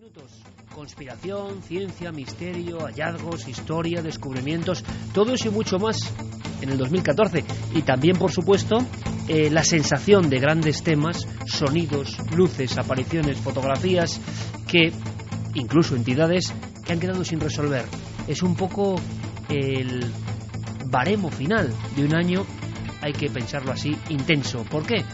minutos. Conspiración, ciencia, misterio, hallazgos, historia, descubrimientos, todo eso y mucho más en el 2014. Y también, por supuesto, la sensación de grandes temas, sonidos, luces, apariciones, fotografías, que incluso entidades que han quedado sin resolver. Es un poco el baremo final de un año, hay que pensarlo así, intenso. ¿Por qué?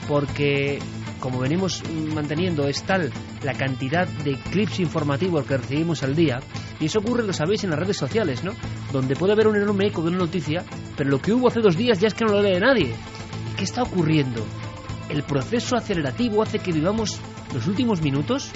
Porque, como venimos manteniendo, es tal la cantidad de clips informativos que recibimos al día, y eso ocurre, lo sabéis, en las redes sociales, ¿no? Donde puede haber un enorme eco de una noticia, pero lo que hubo hace 2 días ya es que no lo lee nadie. ¿Y qué está ocurriendo? El proceso acelerativo hace que vivamos los últimos minutos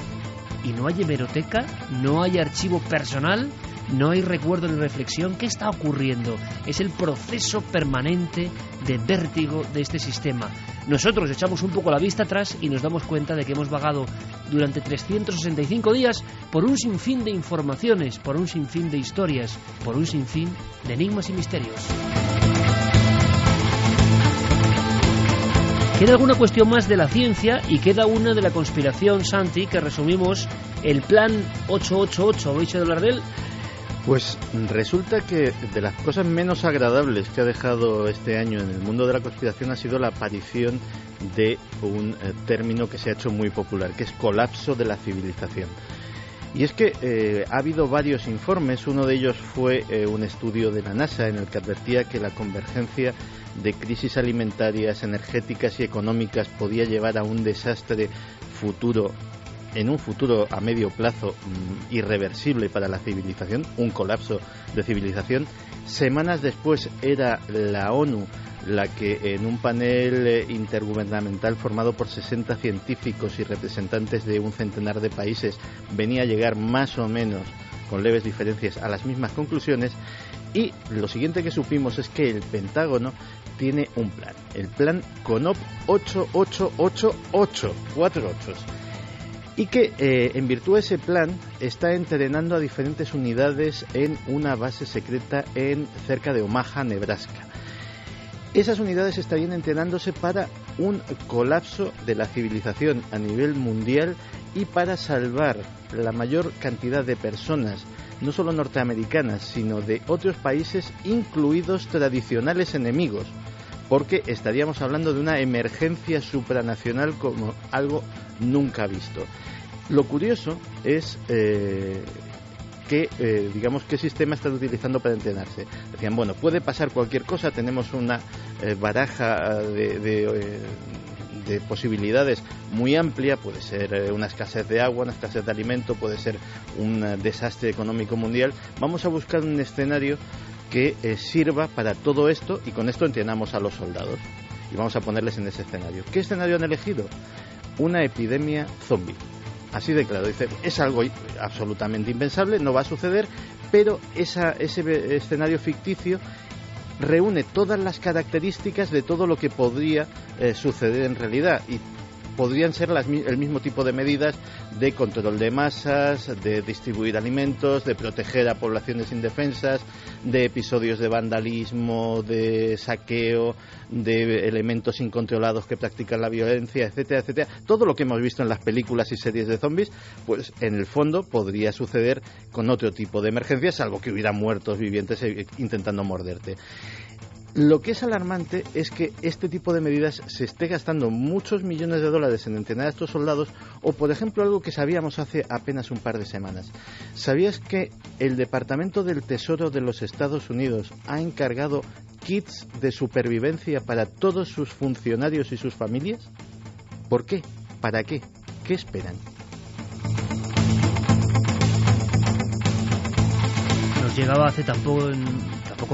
y no hay hemeroteca, no hay archivo personal, no hay recuerdo ni reflexión. ¿Qué está ocurriendo? Es el proceso permanente de vértigo de este sistema. Nosotros echamos un poco la vista atrás y nos damos cuenta de que hemos vagado durante 365 días por un sinfín de informaciones, por un sinfín de historias, por un sinfín de enigmas y misterios. Queda alguna cuestión más de la ciencia y queda una de la conspiración, Santi, que resumimos el plan 888. ¿Habéis oído hablar de él? Pues resulta que de las cosas menos agradables que ha dejado este año en el mundo de la conspiración ha sido la aparición de un término que se ha hecho muy popular, que es colapso de la civilización. Y es que ha habido varios informes. Uno de ellos fue un estudio de la NASA en el que advertía que la convergencia de crisis alimentarias, energéticas y económicas podía llevar a un desastre futuro, en un futuro a medio plazo irreversible para la civilización, un colapso de civilización. Semanas después era la ONU la que, en un panel intergubernamental formado por 60 científicos y representantes de un centenar de países, venía a llegar más o menos, con leves diferencias, a las mismas conclusiones. Y lo siguiente que supimos es que el Pentágono tiene un plan, el plan CONOP 8888, 4 ochos, y que en virtud de ese plan está entrenando a diferentes unidades en una base secreta cerca de Omaha, Nebraska. Esas unidades estarían entrenándose para un colapso de la civilización a nivel mundial y para salvar la mayor cantidad de personas, no solo norteamericanas, sino de otros países, incluidos tradicionales enemigos, porque estaríamos hablando de una emergencia supranacional como algo nunca visto. Lo curioso es digamos, qué sistema están utilizando para entrenarse. Decían, bueno, puede pasar cualquier cosa, tenemos una baraja de posibilidades muy amplia, puede ser una escasez de agua, una escasez de alimento, puede ser un desastre económico mundial. Vamos a buscar un escenario que sirva para todo esto, y con esto entrenamos a los soldados y vamos a ponerles en ese escenario. ¿Qué escenario han elegido? Una epidemia zombie. Así de claro, dice, es algo absolutamente impensable, no va a suceder, pero ese escenario ficticio reúne todas las características de todo lo que podría suceder en realidad, y podrían ser el mismo tipo de medidas de control de masas, de distribuir alimentos, de proteger a poblaciones indefensas, de episodios de vandalismo, de saqueo, de elementos incontrolados que practican la violencia, etcétera, etcétera. Todo lo que hemos visto en las películas y series de zombies, pues en el fondo podría suceder con otro tipo de emergencias, salvo que hubiera muertos vivientes intentando morderte. Lo que es alarmante es que este tipo de medidas se esté gastando muchos millones de dólares en entrenar a estos soldados, o por ejemplo algo que sabíamos hace apenas un par de semanas. ¿Sabías que el Departamento del Tesoro de los Estados Unidos ha encargado kits de supervivencia para todos sus funcionarios y sus familias? ¿Por qué? ¿Para qué? ¿Qué esperan? Nos llegaba hace tampoco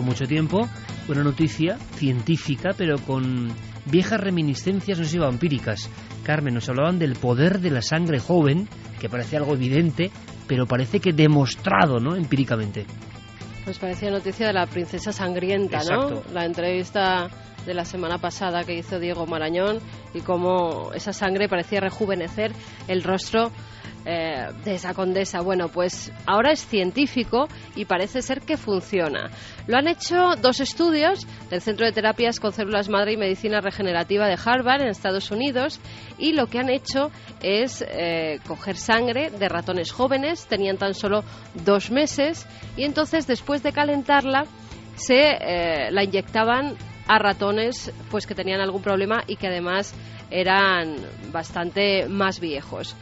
mucho tiempo una noticia científica, pero con viejas reminiscencias, no sé si vampíricas. Carmen, nos hablaban del poder de la sangre joven, que parece algo evidente, pero parece que demostrado, ¿no?, empíricamente. Pues parecía noticia de la princesa sangrienta, exacto, ¿no? La entrevista de la semana pasada que hizo Diego Marañón, y cómo esa sangre parecía rejuvenecer el rostro de esa condesa. Bueno, pues ahora es científico y parece ser que funciona. Lo han hecho 2 estudios del Centro de Terapias con Células Madre y Medicina Regenerativa de Harvard en Estados Unidos, y lo que han hecho es coger sangre de ratones jóvenes, tenían tan solo 2 meses, y entonces después de calentarla la inyectaban a ratones pues que tenían algún problema y que además eran bastante más viejos.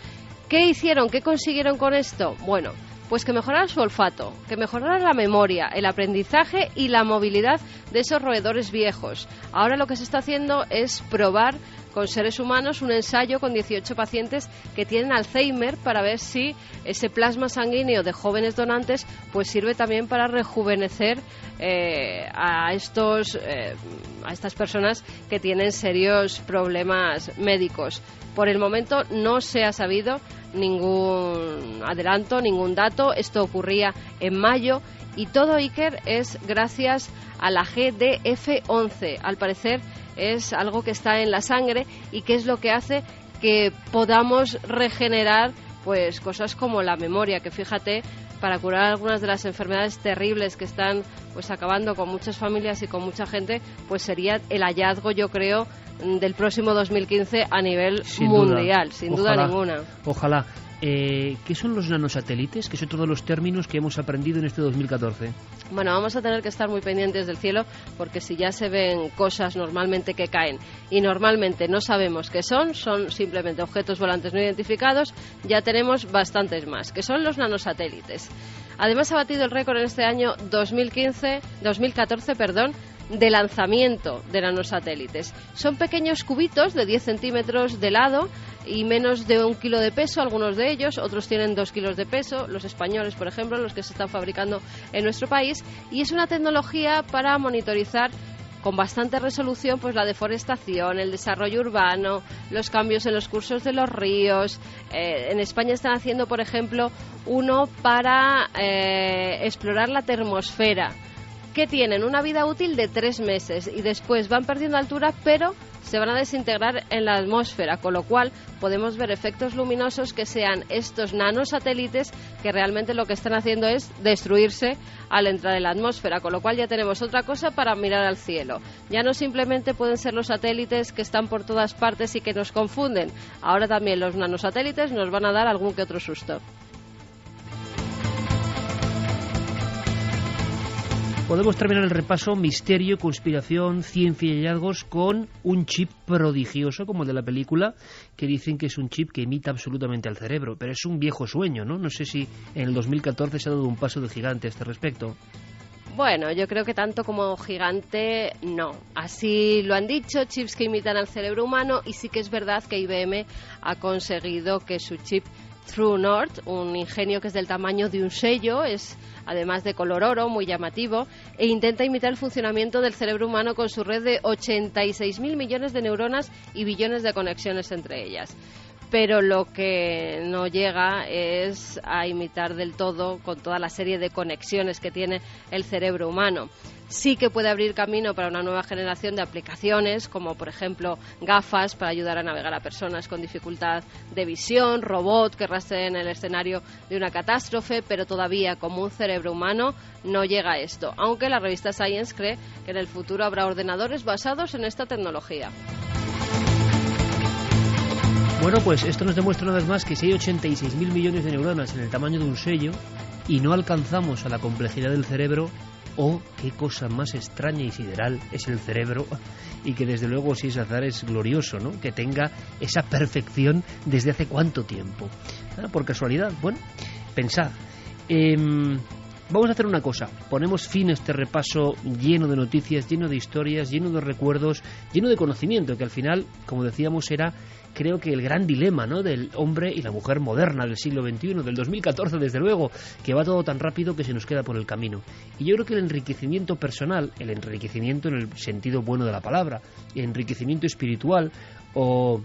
¿Qué hicieron? ¿Qué consiguieron con esto? Bueno, pues que mejorara su olfato, que mejorara la memoria, el aprendizaje y la movilidad de esos roedores viejos. Ahora lo que se está haciendo es probar con seres humanos un ensayo con 18 pacientes que tienen Alzheimer para ver si ese plasma sanguíneo de jóvenes donantes pues sirve también para rejuvenecer a estas personas que tienen serios problemas médicos. Por el momento no se ha sabido ningún adelanto, ningún dato. Esto ocurría en mayo y todo, Iker, es gracias a la GDF11. Al parecer es algo que está en la sangre y que es lo que hace que podamos regenerar pues cosas como la memoria, que fíjate, para curar algunas de las enfermedades terribles que están pues acabando con muchas familias y con mucha gente, pues sería el hallazgo, yo creo, del próximo 2015 a nivel mundial, sin duda ninguna. Ojalá. ¿Qué son los nanosatélites? Que son todos los términos que hemos aprendido en este 2014. Bueno, vamos a tener que estar muy pendientes del cielo, porque si ya se ven cosas normalmente que caen y normalmente no sabemos qué son simplemente objetos volantes no identificados, ya tenemos bastantes más, que son los nanosatélites. Además ha batido el récord en este año 2014, de lanzamiento de nanosatélites. Son pequeños cubitos de 10 centímetros de lado y menos de 1 kilo de peso, algunos de ellos, otros tienen 2 kilos de peso, los españoles, por ejemplo, los que se están fabricando en nuestro país, y es una tecnología para monitorizar con bastante resolución pues la deforestación, el desarrollo urbano, los cambios en los cursos de los ríos. En España están haciendo, por ejemplo, uno para explorar la termosfera, que tienen una vida útil de 3 meses y después van perdiendo altura, pero se van a desintegrar en la atmósfera, con lo cual podemos ver efectos luminosos que sean estos nanosatélites que realmente lo que están haciendo es destruirse al entrar en la atmósfera, con lo cual ya tenemos otra cosa para mirar al cielo. Ya no simplemente pueden ser los satélites que están por todas partes y que nos confunden, ahora también los nanosatélites nos van a dar algún que otro susto. Podemos terminar el repaso misterio, conspiración, ciencia y hallazgos con un chip prodigioso como el de la película, que dicen que es un chip que imita absolutamente al cerebro, pero es un viejo sueño, ¿no? No sé si en el 2014 se ha dado un paso de gigante a este respecto. Bueno, yo creo que tanto como gigante, no. Así lo han dicho, chips que imitan al cerebro humano, y sí que es verdad que IBM ha conseguido que su chip True North, un ingenio que es del tamaño de un sello, es además de color oro, muy llamativo, e intenta imitar el funcionamiento del cerebro humano con su red de 86.000 millones de neuronas y billones de conexiones entre ellas. Pero lo que no llega es a imitar del todo con toda la serie de conexiones que tiene el cerebro humano. Sí que puede abrir camino para una nueva generación de aplicaciones, como por ejemplo gafas para ayudar a navegar a personas con dificultad de visión, robot que rastreen el escenario de una catástrofe, pero todavía como un cerebro humano no llega a esto, aunque la revista Science cree que en el futuro habrá ordenadores basados en esta tecnología. Bueno, pues esto nos demuestra una vez más que si hay 86.000 millones de neuronas en el tamaño de un sello y no alcanzamos a la complejidad del cerebro, qué cosa más extraña y sideral es el cerebro, y que desde luego, si es azar, es glorioso, ¿no? Que tenga esa perfección desde hace cuánto tiempo. Por casualidad, bueno, pensad. Vamos a hacer una cosa, ponemos fin a este repaso lleno de noticias, lleno de historias, lleno de recuerdos, lleno de conocimiento, que al final, como decíamos, era, creo que el gran dilema, ¿no?, del hombre y la mujer moderna del siglo XXI, del 2014 desde luego, que va todo tan rápido que se nos queda por el camino. Y yo creo que el enriquecimiento personal, el enriquecimiento en el sentido bueno de la palabra, el enriquecimiento espiritual o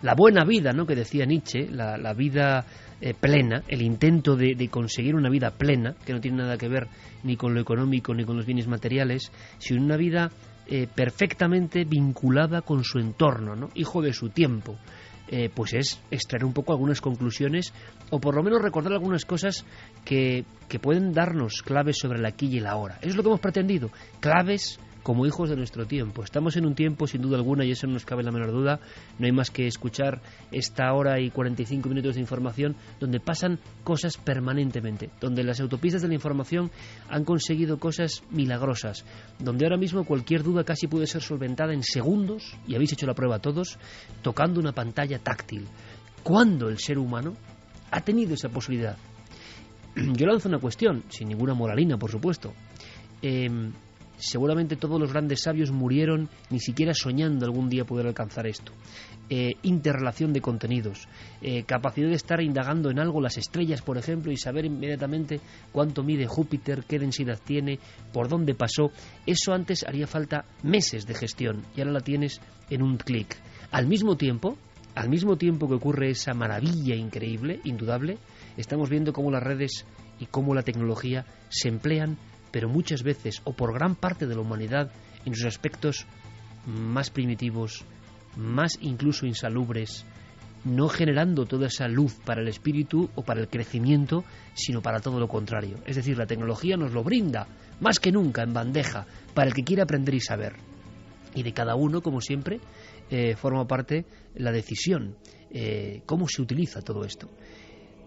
la buena vida, ¿no?, que decía Nietzsche, la vida plena, el intento de conseguir una vida plena, que no tiene nada que ver ni con lo económico ni con los bienes materiales, sino una vida perfectamente vinculada con su entorno, ¿no?, hijo de su tiempo, pues es extraer un poco algunas conclusiones o por lo menos recordar algunas cosas que pueden darnos claves sobre el aquí y el ahora. Eso es lo que hemos pretendido, claves como hijos de nuestro tiempo. Estamos en un tiempo, sin duda alguna, y eso no nos cabe la menor duda, no hay más que escuchar esta hora y 45 minutos de información donde pasan cosas permanentemente, donde las autopistas de la información han conseguido cosas milagrosas, donde ahora mismo cualquier duda casi puede ser solventada en segundos, y habéis hecho la prueba todos, tocando una pantalla táctil. ¿Cuándo el ser humano ha tenido esa posibilidad? Yo lanzo una cuestión, sin ninguna moralina, por supuesto. Seguramente todos los grandes sabios murieron ni siquiera soñando algún día poder alcanzar esto. Interrelación de contenidos, capacidad de estar indagando en algo, las estrellas, por ejemplo, y saber inmediatamente cuánto mide Júpiter, qué densidad tiene, por dónde pasó. Eso antes haría falta meses de gestión y ahora la tienes en un clic. Al mismo tiempo que ocurre esa maravilla increíble, indudable, estamos viendo cómo las redes y cómo la tecnología se emplean, pero muchas veces, o por gran parte de la humanidad, en sus aspectos más primitivos, más incluso insalubres, no generando toda esa luz para el espíritu o para el crecimiento, sino para todo lo contrario. Es decir, la tecnología nos lo brinda, más que nunca, en bandeja, para el que quiera aprender y saber. Y de cada uno, como siempre, forma parte la decisión, cómo se utiliza todo esto.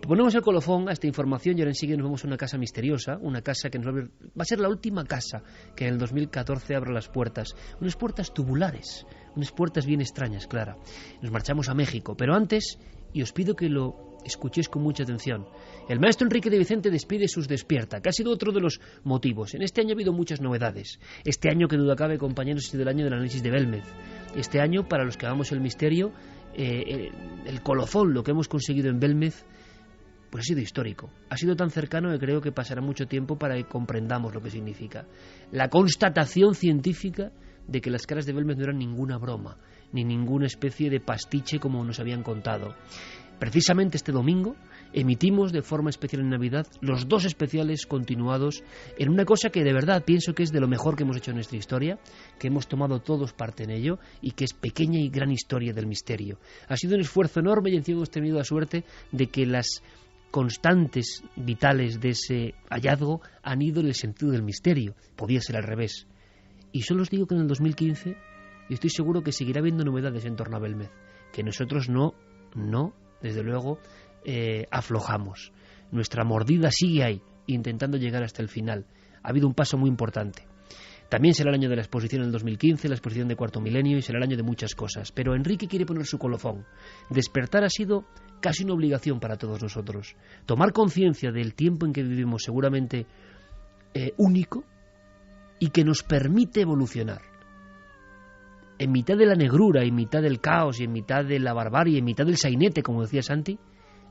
Ponemos el colofón a esta información y ahora enseguida nos vamos a una casa misteriosa, una casa que va a ser la última casa que en el 2014 abra las puertas, unas puertas tubulares, unas puertas bien extrañas, Clara. Nos marchamos a México, pero antes, y os pido que lo escuchéis con mucha atención, el maestro Enrique de Vicente despide sus Despierta, que ha sido otro de los motivos. En este año ha habido muchas novedades. Este año, que duda cabe, compañeros, ha sido el año del análisis de Belmez. Este año, para los que hagamos el misterio, el colofón, lo que hemos conseguido en Belmez, pues ha sido histórico. Ha sido tan cercano que creo que pasará mucho tiempo para que comprendamos lo que significa. La constatación científica de que las caras de Belmez no eran ninguna broma, ni ninguna especie de pastiche como nos habían contado. Precisamente este domingo emitimos de forma especial en Navidad los 2 especiales continuados en una cosa que de verdad pienso que es de lo mejor que hemos hecho en nuestra historia, que hemos tomado todos parte en ello y que es pequeña y gran historia del misterio. Ha sido un esfuerzo enorme y encima hemos tenido la suerte de que las constantes vitales de ese hallazgo han ido en el sentido del misterio. Podía ser al revés. Y solo os digo que en el 2015 y estoy seguro que seguirá habiendo novedades en torno a Belmez, que nosotros no, desde luego, aflojamos. Nuestra mordida sigue ahí, intentando llegar hasta el final. Ha habido un paso muy importante. También será el año de la exposición en el 2015, la exposición de Cuarto Milenio, y será el año de muchas cosas. Pero Enrique quiere poner su colofón. Despertar ha sido casi una obligación para todos nosotros. Tomar conciencia del tiempo en que vivimos, seguramente único, y que nos permite evolucionar. En mitad de la negrura, en mitad del caos, y en mitad de la barbarie, en mitad del sainete, como decía Santi,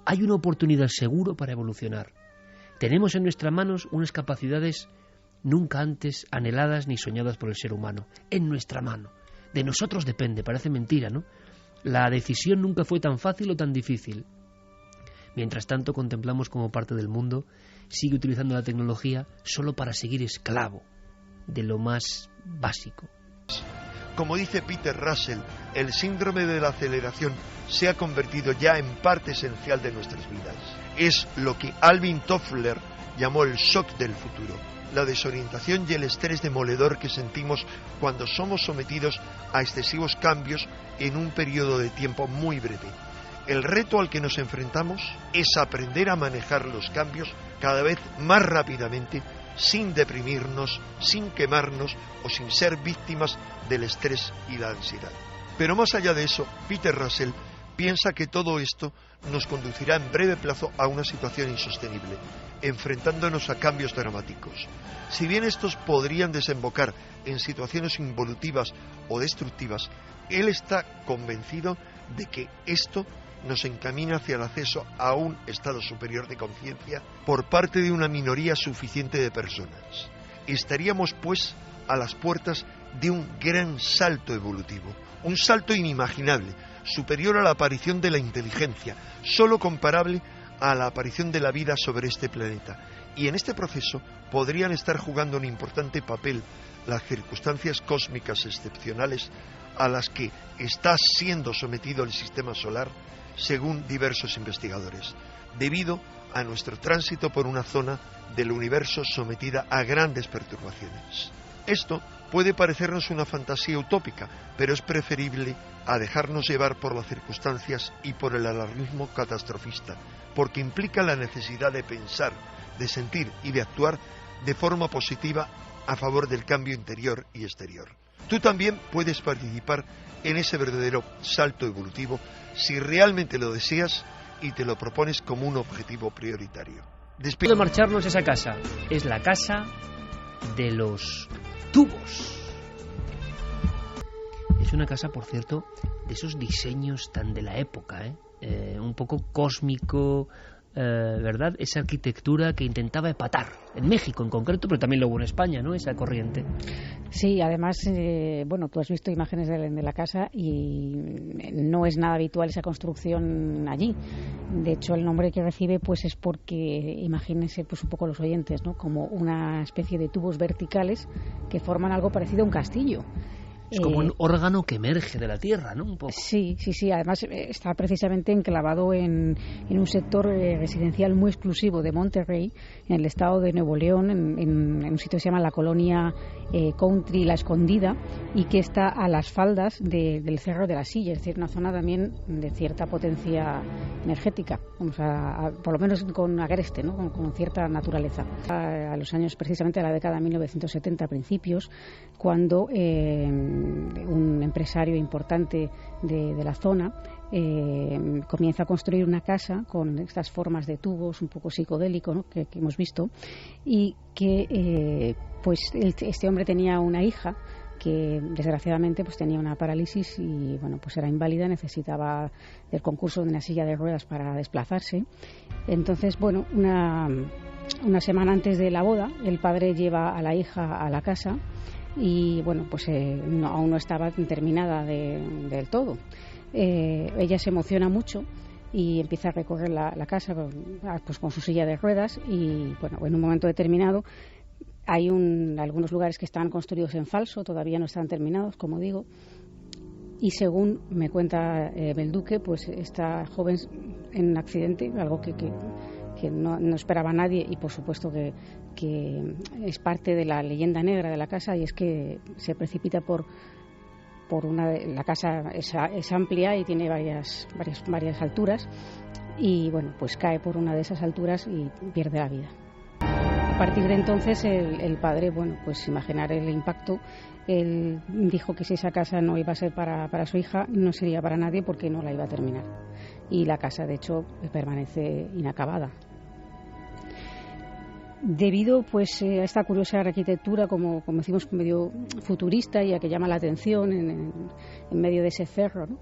hay una oportunidad seguro para evolucionar. Tenemos en nuestras manos unas capacidades nunca antes anheladas ni soñadas por el ser humano. En nuestra mano. De nosotros depende, parece mentira, ¿no? La decisión nunca fue tan fácil o tan difícil. Mientras tanto, contemplamos cómo parte del mundo sigue utilizando la tecnología solo para seguir esclavo de lo más básico. Como dice Peter Russell, el síndrome de la aceleración se ha convertido ya en parte esencial de nuestras vidas. Es lo que Alvin Toffler llamó el shock del futuro, la desorientación y el estrés demoledor que sentimos cuando somos sometidos a excesivos cambios en un periodo de tiempo muy breve. El reto al que nos enfrentamos es aprender a manejar los cambios cada vez más rápidamente, sin deprimirnos, sin quemarnos o sin ser víctimas del estrés y la ansiedad. Pero más allá de eso, Peter Russell piensa que todo esto nos conducirá en breve plazo a una situación insostenible, enfrentándonos a cambios dramáticos. Si bien estos podrían desembocar en situaciones involutivas o destructivas, él está convencido de que esto nos encamina hacia el acceso a un estado superior de conciencia por parte de una minoría suficiente de personas. Estaríamos, pues, a las puertas de un gran salto evolutivo, un salto inimaginable, superior a la aparición de la inteligencia, solo comparable a la aparición de la vida sobre este planeta. Y en este proceso podrían estar jugando un importante papel las circunstancias cósmicas excepcionales a las que está siendo sometido el sistema solar, según diversos investigadores, debido a nuestro tránsito por una zona del universo sometida a grandes perturbaciones. Esto puede parecernos una fantasía utópica, pero es preferible a dejarnos llevar por las circunstancias y por el alarmismo catastrofista, porque implica la necesidad de pensar, de sentir y de actuar de forma positiva a favor del cambio interior y exterior. Tú también puedes participar en ese verdadero salto evolutivo si realmente lo deseas y te lo propones como un objetivo prioritario. De marcharnos a esa casa. Es la casa de los tubos. Es una casa, por cierto, de esos diseños tan de la época, un poco cósmico, ¿verdad? Esa arquitectura que intentaba empatar, en México en concreto, pero también lo hubo en España, ¿no? Esa corriente. Sí, además, bueno, tú has visto imágenes de la casa y no es nada habitual esa construcción allí. De hecho, el nombre que recibe pues es porque, imagínense pues un poco los oyentes, ¿no? Como una especie de tubos verticales que forman algo parecido a un castillo. Es como un órgano que emerge de la tierra, ¿no? Un poco. Sí. Además está precisamente enclavado en un sector residencial muy exclusivo de Monterrey, en el estado de Nuevo León, en un sitio que se llama la colonia Country La Escondida, y que está a las faldas del Cerro de la Silla, es decir, una zona también de cierta potencia energética, vamos por lo menos con agreste, ¿no? Con cierta naturaleza. A los años, precisamente a la década de 1970 principios, cuando un empresario importante de la zona comienza a construir una casa con estas formas de tubos un poco psicodélico, ¿no? que hemos visto, y que pues este hombre tenía una hija que desgraciadamente pues tenía una parálisis y bueno, pues era inválida, necesitaba del concurso de una silla de ruedas para desplazarse. Entonces, bueno, una semana antes de la boda, el padre lleva a la hija a la casa y bueno, pues aún no estaba terminada del todo. Ella se emociona mucho y empieza a recorrer la casa pues con su silla de ruedas y bueno, en un momento determinado hay algunos lugares que están construidos en falso, todavía no están terminados, como digo, y según me cuenta Belduque, pues esta joven en un accidente, algo que no esperaba nadie y por supuesto que es parte de la leyenda negra de la casa, y es que se precipita por la casa es amplia y tiene varias alturas y bueno, pues cae por una de esas alturas y pierde la vida. A partir de entonces el padre, bueno, pues imaginar el impacto. Él dijo que si esa casa no iba a ser para su hija, no sería para nadie porque no la iba a terminar. Y la casa, de hecho, permanece inacabada. Debido pues a esta curiosa arquitectura, como decimos, medio futurista y a que llama la atención en medio de ese cerro, ¿no?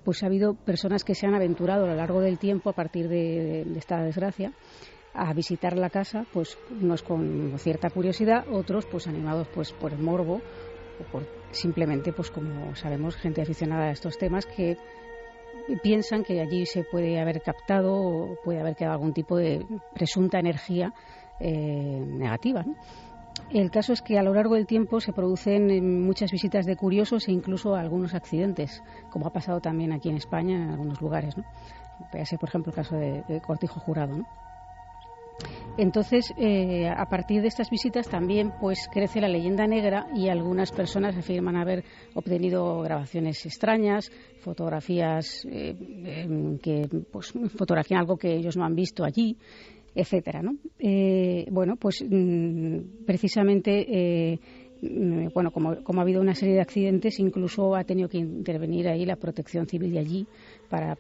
Pues ha habido personas que se han aventurado a lo largo del tiempo, a partir de esta desgracia, a visitar la casa, pues unos con cierta curiosidad, otros pues animados pues por el morbo o por simplemente, pues como sabemos, gente aficionada a estos temas que piensan que allí se puede haber captado o puede haber quedado algún tipo de presunta energía negativa, ¿no? El caso es que a lo largo del tiempo se producen muchas visitas de curiosos e incluso algunos accidentes, como ha pasado también aquí en España en algunos lugares, ¿no? Véase, por ejemplo, el caso de Cortijo Jurado, ¿no? Entonces, a partir de estas visitas también pues crece la leyenda negra y algunas personas afirman haber obtenido grabaciones extrañas, fotografías que pues fotografían algo que ellos no han visto allí, etcétera, ¿no? Bueno, pues precisamente bueno, como ha habido una serie de accidentes, incluso ha tenido que intervenir ahí la Protección Civil de allí para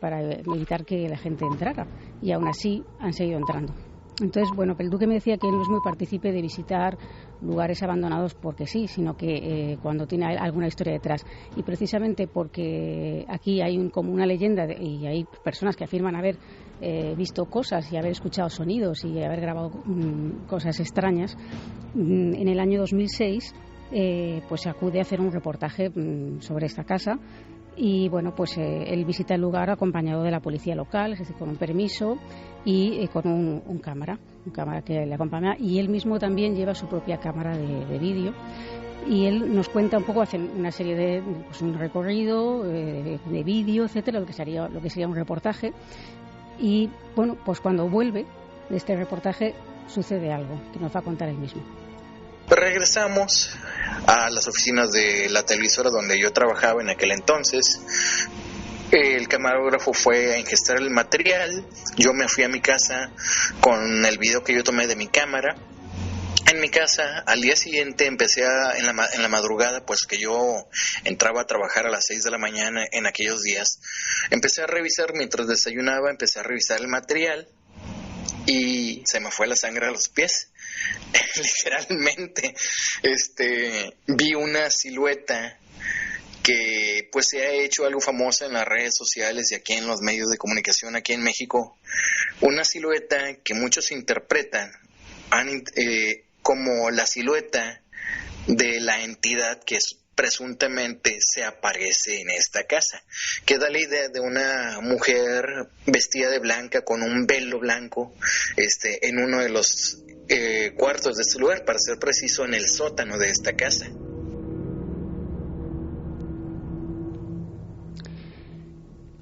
evitar que la gente entrara, y aún así han seguido entrando. Entonces, bueno, el Duque me decía que él no es muy partícipe de visitar lugares abandonados porque sí, sino que cuando tiene alguna historia detrás. Y precisamente porque aquí hay como una leyenda y hay personas que afirman haber visto cosas y haber escuchado sonidos y haber grabado cosas extrañas, en el año 2006 pues acude a hacer un reportaje sobre esta casa. Y bueno, pues él visita el lugar acompañado de la policía local, es decir, con un permiso y con un cámara que le acompaña, y él mismo también lleva su propia cámara de vídeo. Y él nos cuenta un poco, hace una serie de pues un recorrido de vídeo, etcétera, lo que sería un reportaje. Y bueno, pues cuando vuelve de este reportaje sucede algo que nos va a contar él mismo. Regresamos a las oficinas de la televisora donde yo trabajaba en aquel entonces. El camarógrafo fue a ingestar el material. Yo me fui a mi casa con el video que yo tomé de mi cámara. En mi casa, al día siguiente empecé en la madrugada, pues que yo entraba a trabajar a las 6 de la mañana en aquellos días. Empecé a revisar, mientras desayunaba, empecé a revisar el material y se me fue la sangre a los pies. Literalmente, vi una silueta que pues se ha hecho algo famosa en las redes sociales y aquí en los medios de comunicación aquí en México. Una silueta que muchos interpretan como la silueta de la entidad que presuntamente se aparece en esta casa, que da la idea de una mujer vestida de blanca con un velo blanco en uno de los cuartos de este lugar, para ser preciso en el sótano de esta casa.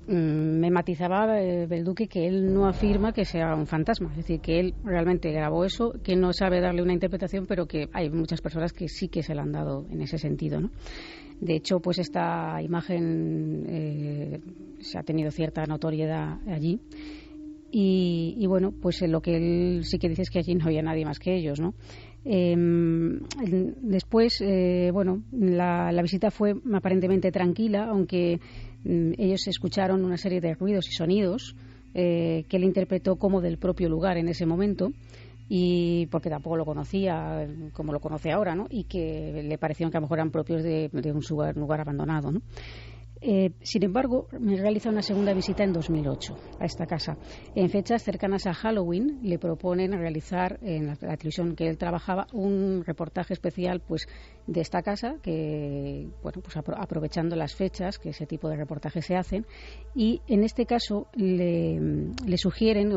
Me matizaba Belduque que él no afirma que sea un fantasma, es decir, que él realmente grabó eso, que no sabe darle una interpretación, pero que hay muchas personas que sí que se la han dado en ese sentido, ¿no? De hecho, pues esta imagen se ha tenido cierta notoriedad allí y bueno, pues lo que él sí que dice es que allí no había nadie más que ellos, ¿no? Después, bueno, la visita fue aparentemente tranquila, aunque ellos escucharon una serie de ruidos y sonidos que él interpretó como del propio lugar en ese momento, y porque tampoco lo conocía como lo conoce ahora, ¿no? Y que le parecieron que a lo mejor eran propios de un lugar abandonado, ¿no? Sin embargo, me realiza una segunda visita en 2008 a esta casa. En fechas cercanas a Halloween le proponen realizar en la televisión que él trabajaba un reportaje especial pues de esta casa, que bueno, pues aprovechando las fechas que ese tipo de reportajes se hacen, y en este caso le sugieren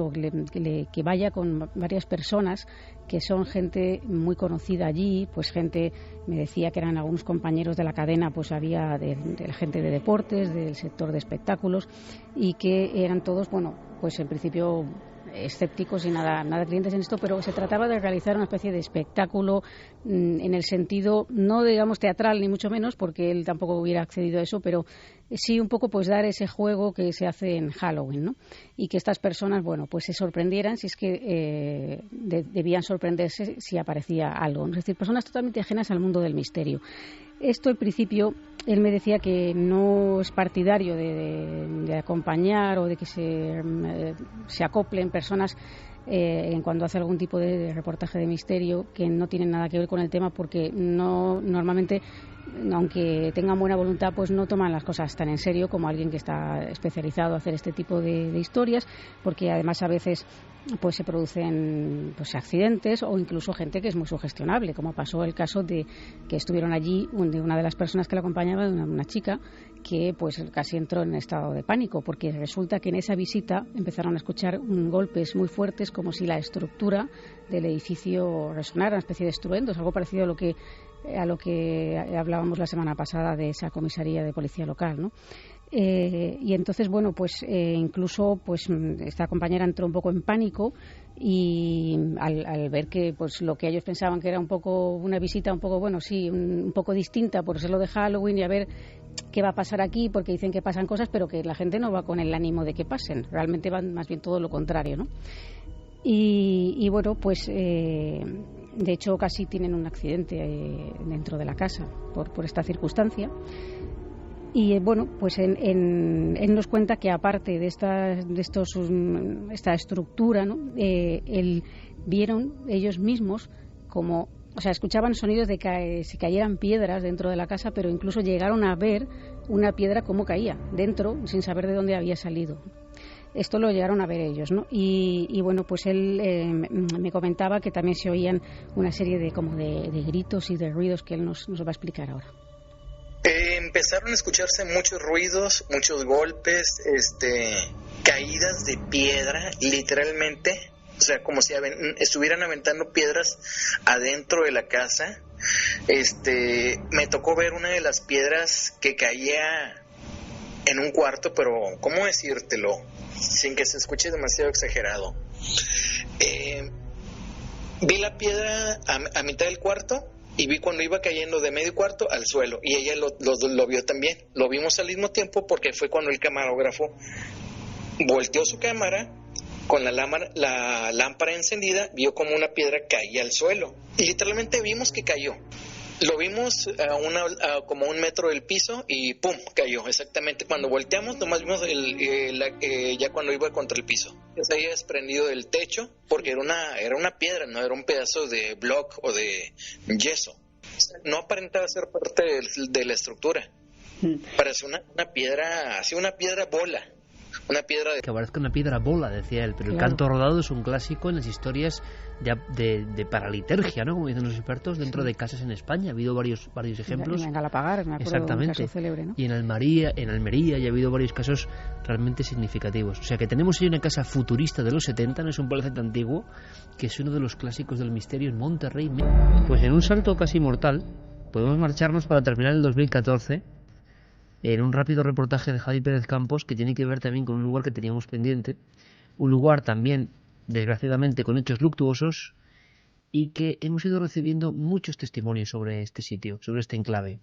que vaya con varias personas que son gente muy conocida allí, pues gente, me decía que eran algunos compañeros de la cadena, pues había de la gente de deportes, del sector de espectáculos, y que eran todos, bueno, pues en principio escépticos y nada creyentes en esto, pero se trataba de realizar una especie de espectáculo en el sentido, no digamos teatral ni mucho menos, porque él tampoco hubiera accedido a eso, pero sí un poco pues dar ese juego que se hace en Halloween, ¿no? Y que estas personas, bueno, pues se sorprendieran si es que debían sorprenderse si aparecía algo, es decir, personas totalmente ajenas al mundo del misterio. Esto, al principio, él me decía que no es partidario de acompañar o de que se acoplen personas en cuando hace algún tipo de reportaje de misterio que no tienen nada que ver con el tema, porque no normalmente, aunque tengan buena voluntad, pues no toman las cosas tan en serio como alguien que está especializado a hacer este tipo de historias, porque además a veces pues se producen pues accidentes o incluso gente que es muy sugestionable, como pasó el caso de que estuvieron allí de una de las personas que la acompañaba, una chica que pues casi entró en estado de pánico, porque resulta que en esa visita empezaron a escuchar golpes muy fuertes, como si la estructura del edificio resonara, una especie de estruendos, algo parecido a lo que hablábamos la semana pasada de esa comisaría de policía local, ¿no? Y entonces, bueno, pues incluso pues esta compañera entró un poco en pánico y al ver que pues lo que ellos pensaban que era un poco una visita un poco, bueno, sí, un poco distinta por ser lo de Halloween y a ver qué va a pasar aquí, porque dicen que pasan cosas, pero que la gente no va con el ánimo de que pasen, realmente van más bien todo lo contrario, ¿no? Y bueno, pues de hecho casi tienen un accidente dentro de la casa por esta circunstancia. Y bueno, pues él nos cuenta que aparte de esta estructura, ¿no? Vieron ellos mismos como, o sea, escuchaban sonidos de que se cayeran piedras dentro de la casa, pero incluso llegaron a ver una piedra cómo caía dentro sin saber de dónde había salido. Esto lo llegaron a ver ellos, ¿no? Y bueno, pues él me comentaba que también se oían una serie de gritos y de ruidos que él nos va a explicar ahora. Empezaron a escucharse muchos ruidos, muchos golpes, caídas de piedra, literalmente, o sea, como si estuvieran aventando piedras adentro de la casa. Me tocó ver una de las piedras que caía en un cuarto, pero ¿cómo decírtelo? Sin que se escuche demasiado exagerado. Vi la piedra a mitad del cuarto y vi cuando iba cayendo de medio cuarto al suelo, y ella lo vio también. Lo vimos al mismo tiempo porque fue cuando el camarógrafo volteó su cámara con la lámpara encendida, vio como una piedra caía al suelo y literalmente vimos que cayó. Lo vimos a como 1 metro del piso y ¡pum!, cayó. Exactamente cuando volteamos, nomás vimos ya cuando iba contra el piso. Se había desprendido del techo porque era una piedra, no era un pedazo de block o de yeso. O sea, no aparentaba ser parte de la estructura. Parece una piedra, así una piedra bola. Una piedra que parezca una piedra bola, decía él, pero claro. El canto rodado es un clásico en las historias de paralitergia, ¿no? Como dicen los expertos, dentro de casas en España. Ha habido varios ejemplos. En Galapagar, me acuerdo. Exactamente. De un caso célebre, ¿no? Y en Almería ya ha habido varios casos realmente significativos. O sea que tenemos ahí una casa futurista de los 70, no es un palacete antiguo, que es uno de los clásicos del misterio en Monterrey. Pues en un salto casi mortal, podemos marcharnos para terminar el 2014... en un rápido reportaje de Javi Pérez Campos, que tiene que ver también con un lugar que teníamos pendiente, un lugar también, desgraciadamente, con hechos luctuosos, y que hemos ido recibiendo muchos testimonios sobre este sitio, sobre este enclave.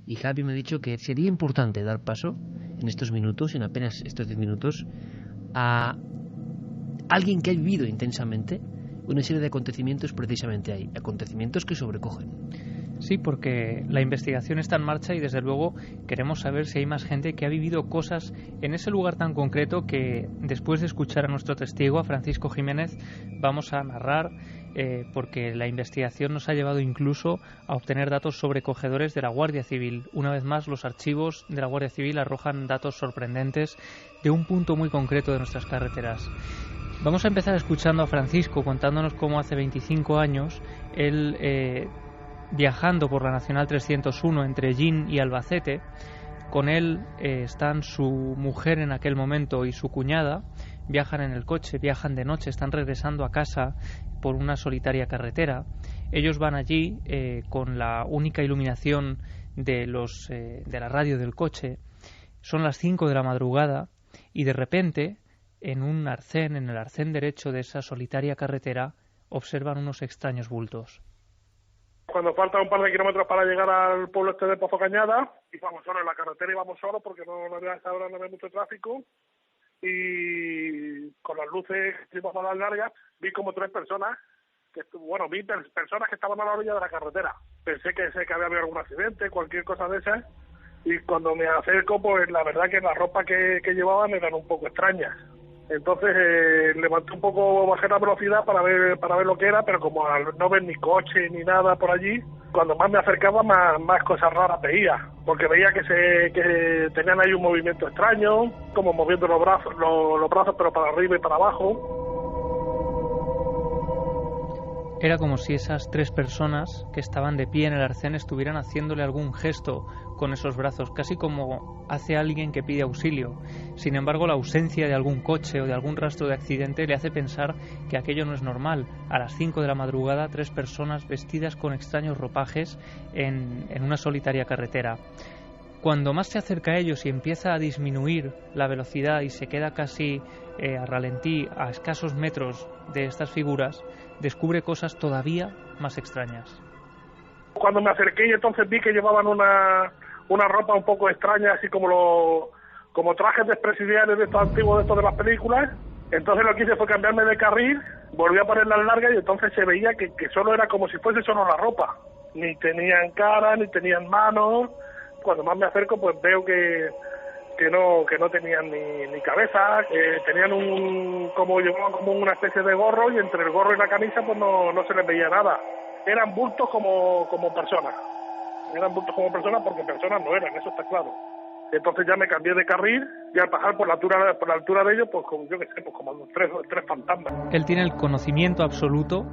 Y Javi me ha dicho que sería importante dar paso, en estos minutos, en apenas estos 10 minutos, a alguien que ha vivido intensamente una serie de acontecimientos precisamente ahí, acontecimientos que sobrecogen. Sí, porque la investigación está en marcha y desde luego queremos saber si hay más gente que ha vivido cosas en ese lugar tan concreto que después de escuchar a nuestro testigo, a Francisco Jiménez, vamos a narrar porque la investigación nos ha llevado incluso a obtener datos sobrecogedores de la Guardia Civil. Una vez más, los archivos de la Guardia Civil arrojan datos sorprendentes de un punto muy concreto de nuestras carreteras. Vamos a empezar escuchando a Francisco contándonos cómo hace 25 años él... viajando por la Nacional 301 entre Gin y Albacete, con él están su mujer en aquel momento y su cuñada, viajan en el coche, viajan de noche, están regresando a casa por una solitaria carretera. Ellos van allí con la única iluminación de la radio del coche. Son las 5 de la madrugada y de repente, en el arcén derecho de esa solitaria carretera, observan unos extraños bultos. Cuando faltan un par de kilómetros para llegar al pueblo de Pozo Cañada, íbamos solos en la carretera, íbamos solos porque no había esa hora, no había mucho tráfico, y con las luces que íbamos a las largas, vi como 3 personas, vi personas que estaban a la orilla de la carretera. Pensé que había habido algún accidente, cualquier cosa de esas, y cuando me acerco, pues la verdad que la ropa que llevaban eran un poco extrañas. Entonces levanté un poco, bajé la velocidad para ver lo que era, pero como al no ver ni coche ni nada por allí, cuando más me acercaba más cosas raras veía, porque veía que tenían ahí un movimiento extraño, como moviendo los brazos pero para arriba y para abajo. Era como si esas 3 personas que estaban de pie en el arcén estuvieran haciéndole algún gesto con esos brazos, casi como hace alguien que pide auxilio. Sin embargo, la ausencia de algún coche o de algún rastro de accidente le hace pensar que aquello no es normal. A las 5 de la madrugada, 3 personas vestidas con extraños ropajes en una solitaria carretera. Cuando más se acerca a ellos y empieza a disminuir la velocidad y se queda casi a ralentí, a escasos metros de estas figuras, descubre cosas todavía más extrañas. Cuando me acerqué y entonces vi que llevaban una ropa un poco extraña, así como trajes de presidiarios de estos antiguos, de estos de las películas. Entonces lo que hice fue cambiarme de carril, volví a poner las largas y entonces se veía que solo era como si fuese solo la ropa. Ni tenían cara, ni tenían manos. Cuando más me acerco, pues veo que no tenían ni cabeza, que tenían llevaban como una especie de gorro, y entre el gorro y la camisa pues no se les veía nada. Eran bultos como personas. Eran bultos como personas porque personas no eran, eso está claro. Entonces ya me cambié de carril y al pasar por la altura de ellos, pues como yo que sé, pues como tres fantasmas. Él tiene el conocimiento absoluto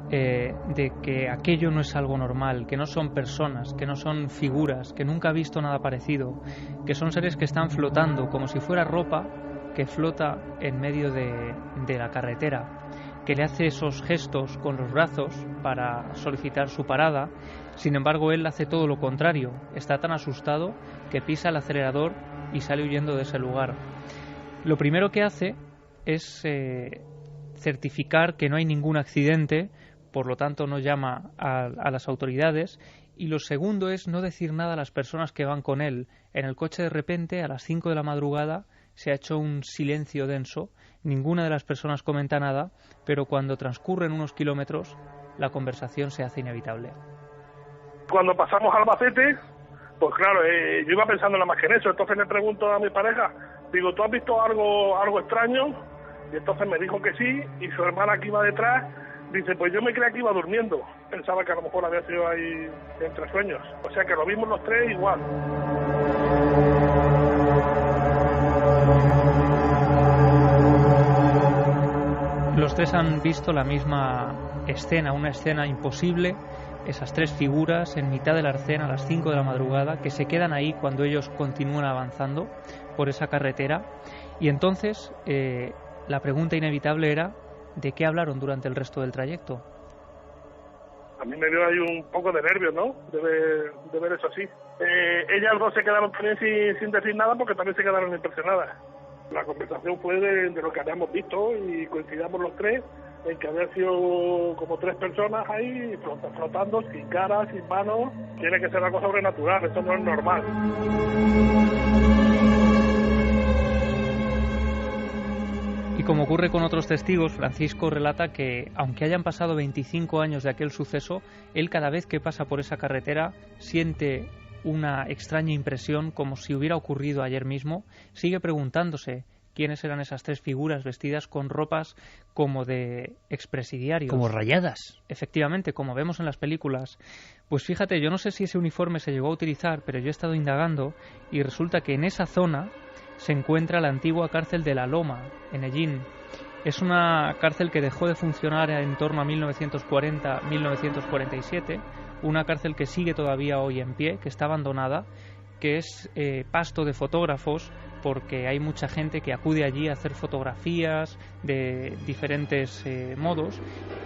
de que aquello no es algo normal, que no son personas, que no son figuras, que nunca ha visto nada parecido, que son seres que están flotando como si fuera ropa que flota en medio de la carretera. que le hace esos gestos con los brazos para solicitar su parada. Sin embargo, él hace todo lo contrario. Está tan asustado que pisa el acelerador y sale huyendo de ese lugar. Lo primero que hace es certificar que no hay ningún accidente, por lo tanto no llama a las autoridades. Y lo segundo es no decir nada a las personas que van con él. En el coche, de repente, a las 5 de la madrugada, se ha hecho un silencio denso. Ninguna de las personas comenta nada, pero cuando transcurren unos kilómetros, la conversación se hace inevitable. Cuando pasamos a Albacete, pues claro, yo iba pensando nada más que en eso. Entonces le pregunto a mi pareja, digo, ¿tú has visto algo extraño? Y entonces me dijo que sí, y su hermana que iba detrás dice, pues yo me creía que iba durmiendo. Pensaba que a lo mejor había sido ahí entre sueños. O sea que lo vimos los tres igual. Los tres han visto la misma escena, una escena imposible. Esas tres figuras en mitad del arcén a las 5 de la madrugada que se quedan ahí cuando ellos continúan avanzando por esa carretera. Y entonces la pregunta inevitable era, ¿de qué hablaron durante el resto del trayecto? A mí me dio ahí un poco de nervios, ¿no? De ver eso así. Ellas dos se quedaron también sin decir nada porque también se quedaron impresionadas. La conversación fue de lo que habíamos visto y coincidamos los tres en que había sido como tres personas ahí flotando sin cara, sin manos. Tiene que ser algo sobrenatural, eso no es normal. Y como ocurre con otros testigos, Francisco relata que, aunque hayan pasado 25 años de aquel suceso, él cada vez que pasa por esa carretera siente una extraña impresión como si hubiera ocurrido ayer mismo. Sigue preguntándose quiénes eran esas tres figuras vestidas con ropas como de expresidiarios. Como rayadas. Efectivamente, como vemos en las películas. Pues fíjate, yo no sé si ese uniforme se llegó a utilizar, pero yo he estado indagando y resulta que en esa zona se encuentra la antigua cárcel de La Loma, en Hellín. Es una cárcel que dejó de funcionar en torno a 1940-1947, una cárcel que sigue todavía hoy en pie, que está abandonada, que es pasto de fotógrafos, porque hay mucha gente que acude allí a hacer fotografías de diferentes modos.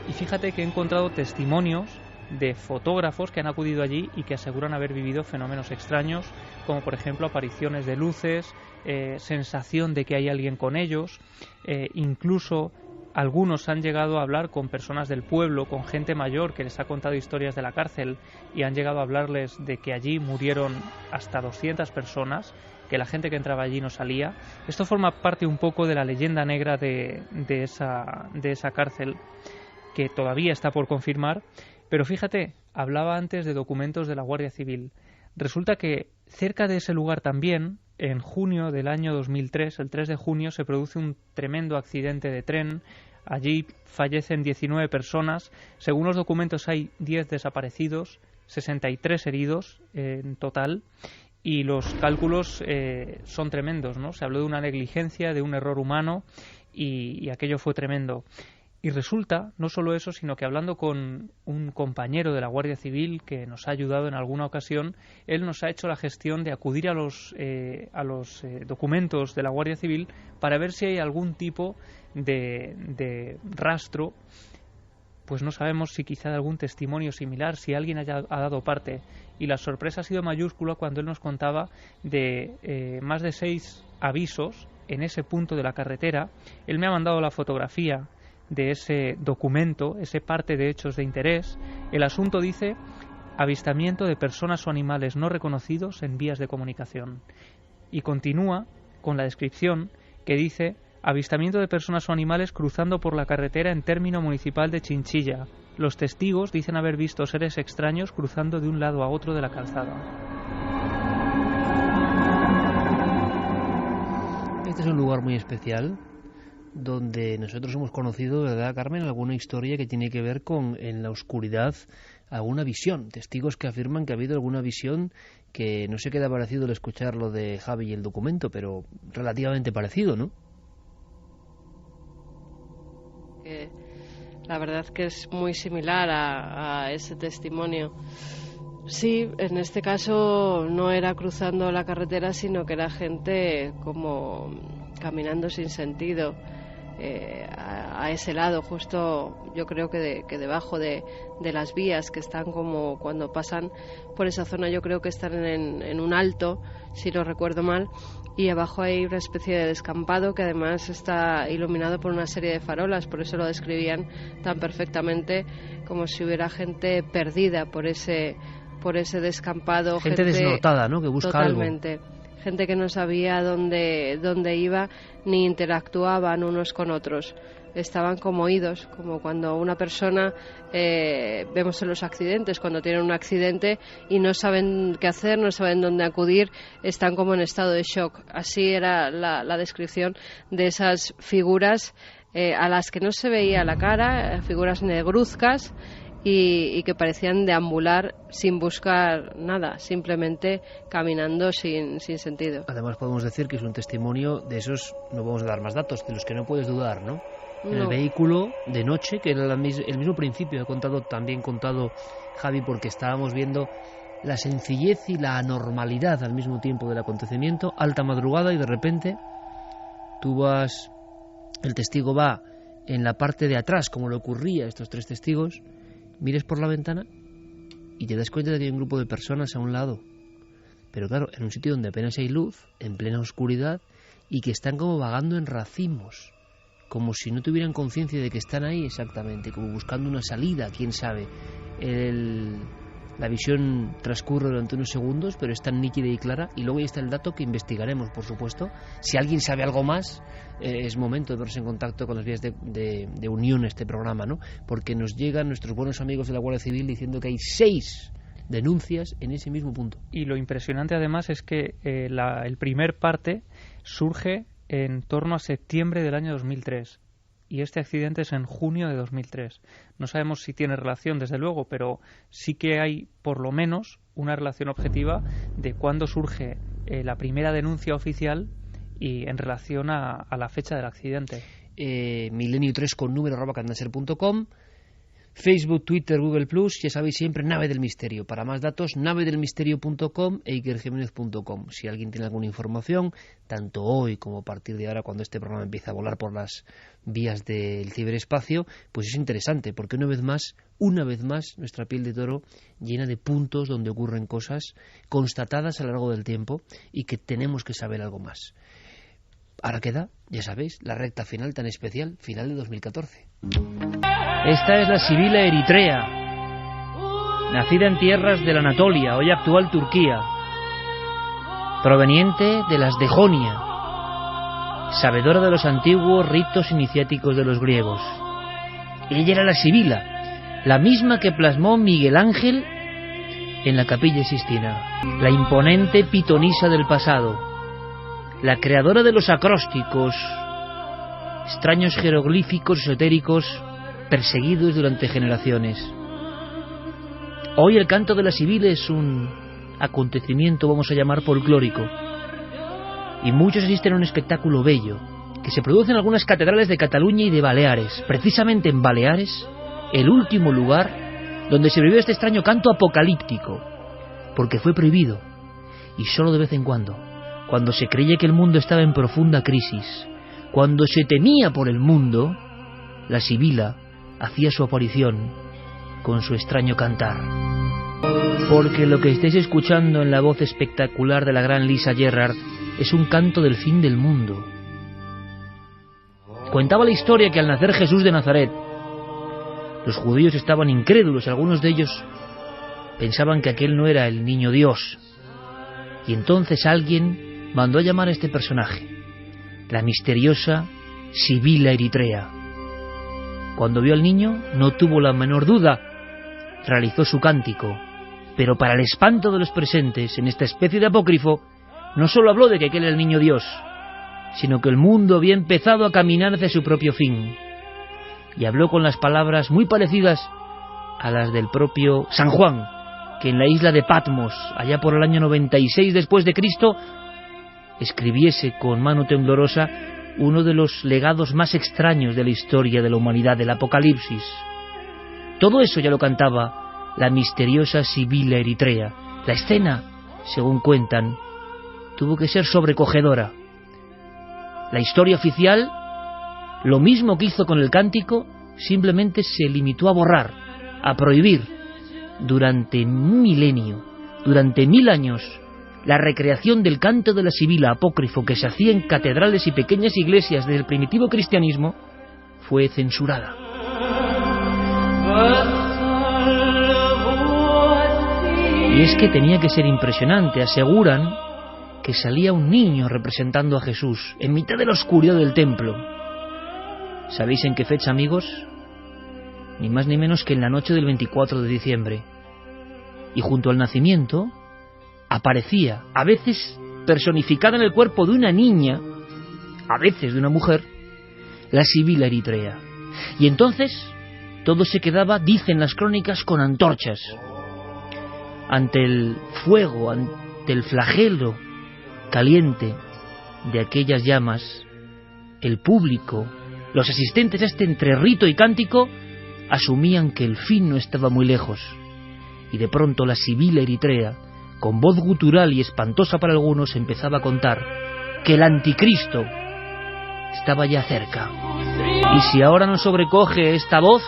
Y fíjate que he encontrado testimonios de fotógrafos que han acudido allí y que aseguran haber vivido fenómenos extraños, como por ejemplo apariciones de luces, sensación de que hay alguien con ellos, incluso algunos han llegado a hablar con personas del pueblo, con gente mayor que les ha contado historias de la cárcel y han llegado a hablarles de que allí murieron hasta 200 personas, que la gente que entraba allí no salía. Esto forma parte un poco de la leyenda negra de esa cárcel, que todavía está por confirmar. Pero fíjate, hablaba antes de documentos de la Guardia Civil. Resulta que cerca de ese lugar también, en junio del año 2003, el 3 de junio, se produce un tremendo accidente de tren. Allí fallecen 19 personas. Según los documentos hay 10 desaparecidos, 63 heridos en total. Y los cálculos son tremendos, ¿no? Se habló de una negligencia, de un error humano y aquello fue tremendo. Y resulta, no solo eso, sino que hablando con un compañero de la Guardia Civil que nos ha ayudado en alguna ocasión, él nos ha hecho la gestión de acudir a los documentos de la Guardia Civil para ver si hay algún tipo de rastro. Pues no sabemos si quizá de algún testimonio similar, si alguien ha dado parte. Y la sorpresa ha sido mayúscula cuando él nos contaba de más de 6 avisos en ese punto de la carretera. Él me ha mandado la fotografía de ese documento, ese parte de hechos de interés. El asunto dice avistamiento de personas o animales no reconocidos en vías de comunicación. Y continúa con la descripción que dice avistamiento de personas o animales cruzando por la carretera en término municipal de Chinchilla. Los testigos dicen haber visto seres extraños cruzando de un lado a otro de la calzada. Este es un lugar muy especial donde nosotros hemos conocido, ¿verdad, Carmen?, alguna historia que tiene que ver con, en la oscuridad, alguna visión. Testigos que afirman que ha habido alguna visión que no sé qué te ha parecido el escuchar lo de Javi y el documento, pero relativamente parecido, ¿no? La verdad que es muy similar a ese testimonio. Sí, en este caso no era cruzando la carretera, sino que era gente como caminando sin sentido. a ese lado, justo yo creo que debajo de las vías que están, como cuando pasan por esa zona, yo creo que están en un alto, si no recuerdo mal, y abajo hay una especie de descampado que además está iluminado por una serie de farolas, por eso lo describían tan perfectamente, como si hubiera gente perdida por ese descampado, gente desnortada, ¿no?, que busca totalmente algo. Gente que no sabía dónde iba ni interactuaban unos con otros. Estaban como oídos, como cuando una persona, vemos en los accidentes, cuando tienen un accidente y no saben qué hacer, no saben dónde acudir, están como en estado de shock. Así era la descripción de esas figuras a las que no se veía la cara, figuras negruzcas, y que parecían deambular sin buscar nada, simplemente caminando sin sentido. Además podemos decir que es un testimonio de esos, no vamos a dar más datos, de los que no puedes dudar, ¿no? No. El vehículo de noche, que era el mismo principio, he contado Javi, porque estábamos viendo la sencillez y la anormalidad al mismo tiempo del acontecimiento, alta madrugada, y de repente el testigo va en la parte de atrás, como le ocurría a estos tres testigos, mires por la ventana y te das cuenta de que hay un grupo de personas a un lado, pero claro, en un sitio donde apenas hay luz, en plena oscuridad, y que están como vagando en racimos, como si no tuvieran conciencia de que están ahí exactamente, como buscando una salida, quién sabe. La visión transcurre durante unos segundos, pero es tan nítida y clara, y luego ahí está el dato que investigaremos, por supuesto. Si alguien sabe algo más, es momento de ponerse en contacto con las vías de unión a este programa, ¿no? Porque nos llegan nuestros buenos amigos de la Guardia Civil diciendo que hay 6 denuncias en ese mismo punto. Y lo impresionante además es que el primer parte surge en torno a septiembre del año 2003. Y este accidente es en junio de 2003. No sabemos si tiene relación, desde luego, pero sí que hay, por lo menos, una relación objetiva de cuándo surge la primera denuncia oficial y en relación a la fecha del accidente. Milenio3 con número @candelser.com, Facebook, Twitter, Google+, ya sabéis siempre, Nave del Misterio. Para más datos, navedelmisterio.com e ikerjimenez.com. Si alguien tiene alguna información, tanto hoy como a partir de ahora, cuando este programa empieza a volar por las vías del ciberespacio, pues es interesante, porque una vez más, nuestra piel de toro llena de puntos donde ocurren cosas constatadas a lo largo del tiempo y que tenemos que saber algo más. Ahora queda, ya sabéis, la recta final tan especial, final de 2014. Esta es la sibila eritrea, nacida en tierras de la Anatolia, hoy actual Turquía, proveniente de las de Jonia, sabedora de los antiguos ritos iniciáticos de los griegos. Ella era la sibila, la misma que plasmó Miguel Ángel en la Capilla Sixtina, la imponente pitonisa del pasado, la creadora de los acrósticos, extraños jeroglíficos esotéricos perseguidos durante generaciones. Hoy el canto de la sibila es un acontecimiento, vamos a llamar, folclórico, y muchos asisten a un espectáculo bello que se produce en algunas catedrales de Cataluña y de Baleares, precisamente en Baleares, el último lugar donde se vivió este extraño canto apocalíptico, porque fue prohibido, y solo de vez en cuando se creía que el mundo estaba en profunda crisis, cuando se temía por el mundo, la sibila hacía su aparición con su extraño cantar. Porque lo que estáis escuchando en la voz espectacular de la gran Lisa Gerrard es un canto del fin del mundo. Contaba la historia que al nacer Jesús de Nazaret, los judíos estaban incrédulos, algunos de ellos pensaban que aquel no era el niño Dios, y entonces alguien mandó a llamar a este personaje, la misteriosa sibila eritrea. Cuando vio al niño, no tuvo la menor duda, realizó su cántico, pero para el espanto de los presentes en esta especie de apócrifo, no solo habló de que aquel era el niño Dios, sino que el mundo había empezado a caminar hacia su propio fin, y habló con las palabras muy parecidas a las del propio San Juan, que en la isla de Patmos, allá por el año 96 después de Cristo, escribiese con mano temblorosa uno de los legados más extraños de la historia de la humanidad, del Apocalipsis. Todo eso ya lo cantaba la misteriosa sibila eritrea. La escena, según cuentan, tuvo que ser sobrecogedora. La historia oficial lo mismo que hizo con el cántico, simplemente se limitó a borrar, a prohibir, durante un milenio, durante 1000 años, la recreación del canto de la sibila apócrifo que se hacía en catedrales y pequeñas iglesias del primitivo cristianismo fue censurada. Y es que tenía que ser impresionante. Aseguran que salía un niño representando a Jesús en mitad de la oscuridad del templo. ¿Sabéis en qué fecha, amigos? Ni más ni menos que en la noche del 24 de diciembre. Y junto al nacimiento aparecía, a veces personificada en el cuerpo de una niña, a veces de una mujer, la sibila eritrea. Y entonces todo se quedaba, dicen las crónicas, con antorchas. Ante el fuego, ante el flagelo caliente de aquellas llamas, el público, los asistentes a este entre rito y cántico, asumían que el fin no estaba muy lejos. Y de pronto la sibila eritrea, con voz gutural y espantosa para algunos, empezaba a contar que el anticristo estaba ya cerca. Y si ahora nos sobrecoge esta voz,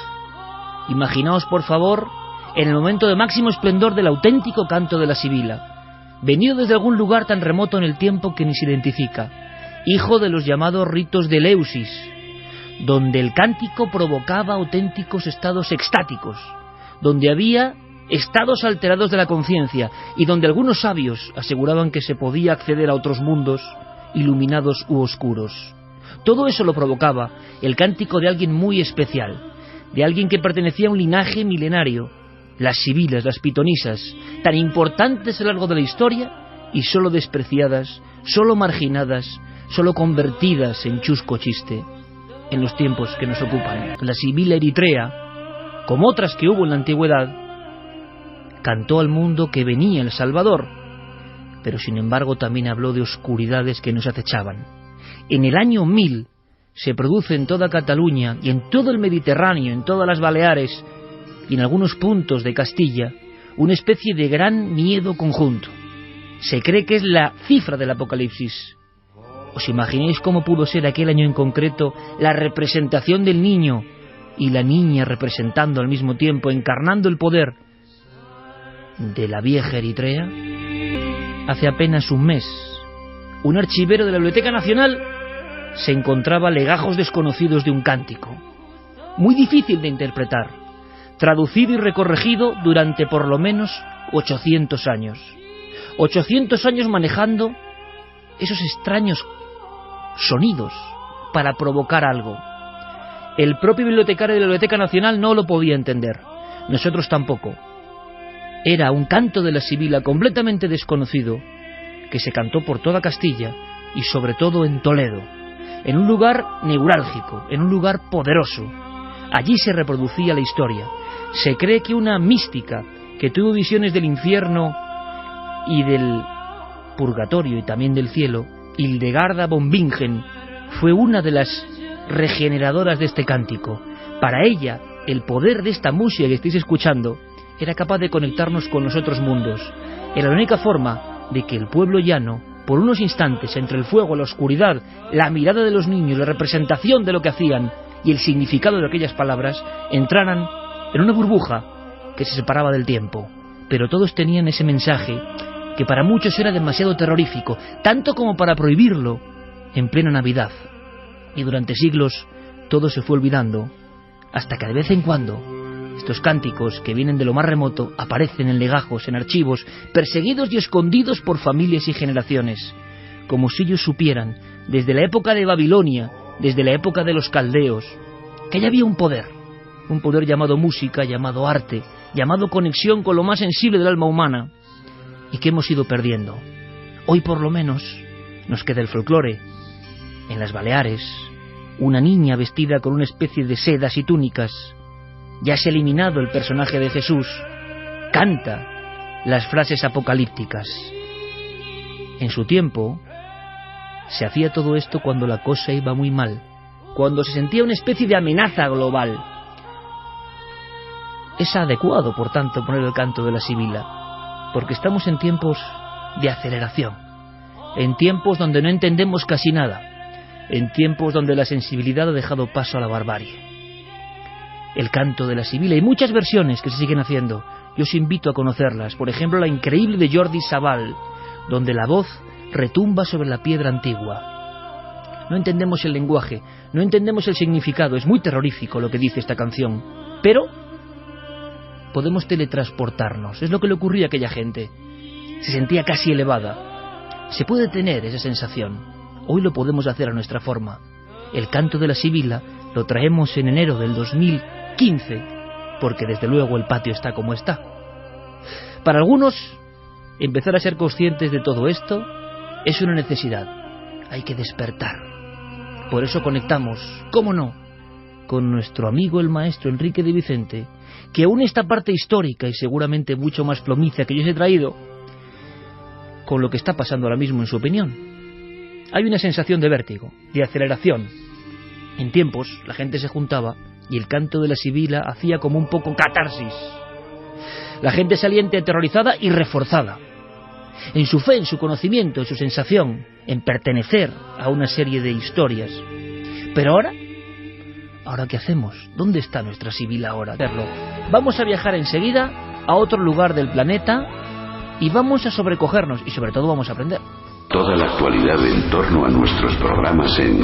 imaginaos por favor en el momento de máximo esplendor del auténtico canto de la sibila, venido desde algún lugar tan remoto en el tiempo que ni se identifica, hijo de los llamados ritos de Eleusis, donde el cántico provocaba auténticos estados extáticos, donde había estados alterados de la conciencia y donde algunos sabios aseguraban que se podía acceder a otros mundos iluminados u oscuros. Todo eso lo provocaba el cántico de alguien muy especial, de alguien que pertenecía a un linaje milenario, las sibilas, las pitonisas, tan importantes a lo largo de la historia y solo despreciadas, solo marginadas, solo convertidas en chusco chiste en los tiempos que nos ocupan. La sibila eritrea, como otras que hubo en la antigüedad, cantó al mundo que venía el Salvador, pero sin embargo también habló de oscuridades que nos acechaban. En el año 1000 se produce en toda Cataluña y en todo el Mediterráneo, en todas las Baleares y en algunos puntos de Castilla, una especie de gran miedo conjunto. Se cree que es la cifra del Apocalipsis. ¿Os imagináis cómo pudo ser aquel año en concreto la representación del niño y la niña representando al mismo tiempo, encarnando el poder de la vieja Eritrea? Hace apenas un mes, un archivero de la Biblioteca Nacional se encontraba legajos desconocidos de un cántico, muy difícil de interpretar, traducido y recorregido durante por lo menos 800 años. 800 años manejando esos extraños sonidos para provocar algo. El propio bibliotecario de la Biblioteca Nacional no lo podía entender, nosotros tampoco. Era un canto de la sibila completamente desconocido que se cantó por toda Castilla y sobre todo en Toledo, en un lugar neurálgico, en un lugar poderoso. Allí se reproducía la historia. Se cree que una mística que tuvo visiones del infierno y del purgatorio y también del cielo, Hildegarda von Bingen, fue una de las regeneradoras de este cántico. Para ella, el poder de esta música que estáis escuchando era capaz de conectarnos con los otros mundos. Era la única forma de que el pueblo llano, por unos instantes, entre el fuego, la oscuridad, la mirada de los niños, la representación de lo que hacían y el significado de aquellas palabras, entraran en una burbuja que se separaba del tiempo. Pero todos tenían ese mensaje que para muchos era demasiado terrorífico, tanto como para prohibirlo en plena Navidad. Y durante siglos todo se fue olvidando, hasta que de vez en cuando estos cánticos que vienen de lo más remoto aparecen en legajos, en archivos, perseguidos y escondidos por familias y generaciones, como si ellos supieran, desde la época de Babilonia, desde la época de los caldeos, que ya había un poder llamado música, llamado arte, llamado conexión con lo más sensible del alma humana, y que hemos ido perdiendo. Hoy por lo menos nos queda el folclore. En las Baleares, una niña vestida con una especie de sedas y túnicas, ya se ha eliminado el personaje de Jesús, canta las frases apocalípticas. En su tiempo se hacía todo esto cuando la cosa iba muy mal, cuando se sentía una especie de amenaza global. Es adecuado, por tanto, poner el canto de la sibila, porque estamos en tiempos de aceleración, en tiempos donde no entendemos casi nada, en tiempos donde la sensibilidad ha dejado paso a la barbarie. El canto de la sibila y muchas versiones que se siguen haciendo. Yo os invito a conocerlas. Por ejemplo, la increíble de Jordi Savall, donde la voz retumba sobre la piedra antigua. No entendemos el lenguaje, no entendemos el significado. Es muy terrorífico lo que dice esta canción. Pero podemos teletransportarnos. Es lo que le ocurría a aquella gente. Se sentía casi elevada. Se puede tener esa sensación. Hoy lo podemos hacer a nuestra forma. El canto de la sibila lo traemos en enero del 2015, porque desde luego el patio está como está. Para algunos, empezar a ser conscientes de todo esto es una necesidad. Hay que despertar. Por eso conectamos, cómo no, con nuestro amigo el maestro Enrique de Vicente, que aún esta parte histórica y seguramente mucho más plomiza que yo os he traído, con lo que está pasando ahora mismo en su opinión. Hay una sensación de vértigo, de aceleración. En tiempos la gente se juntaba y el canto de la sibila hacía como un poco catarsis. La gente salía aterrorizada y reforzada, en su fe, en su conocimiento, en su sensación, en pertenecer a una serie de historias. Pero ¿ahora qué hacemos? ¿Dónde está nuestra sibila ahora? Vamos a viajar enseguida a otro lugar del planeta y vamos a sobrecogernos y sobre todo vamos a aprender. Toda la actualidad en torno a nuestros programas en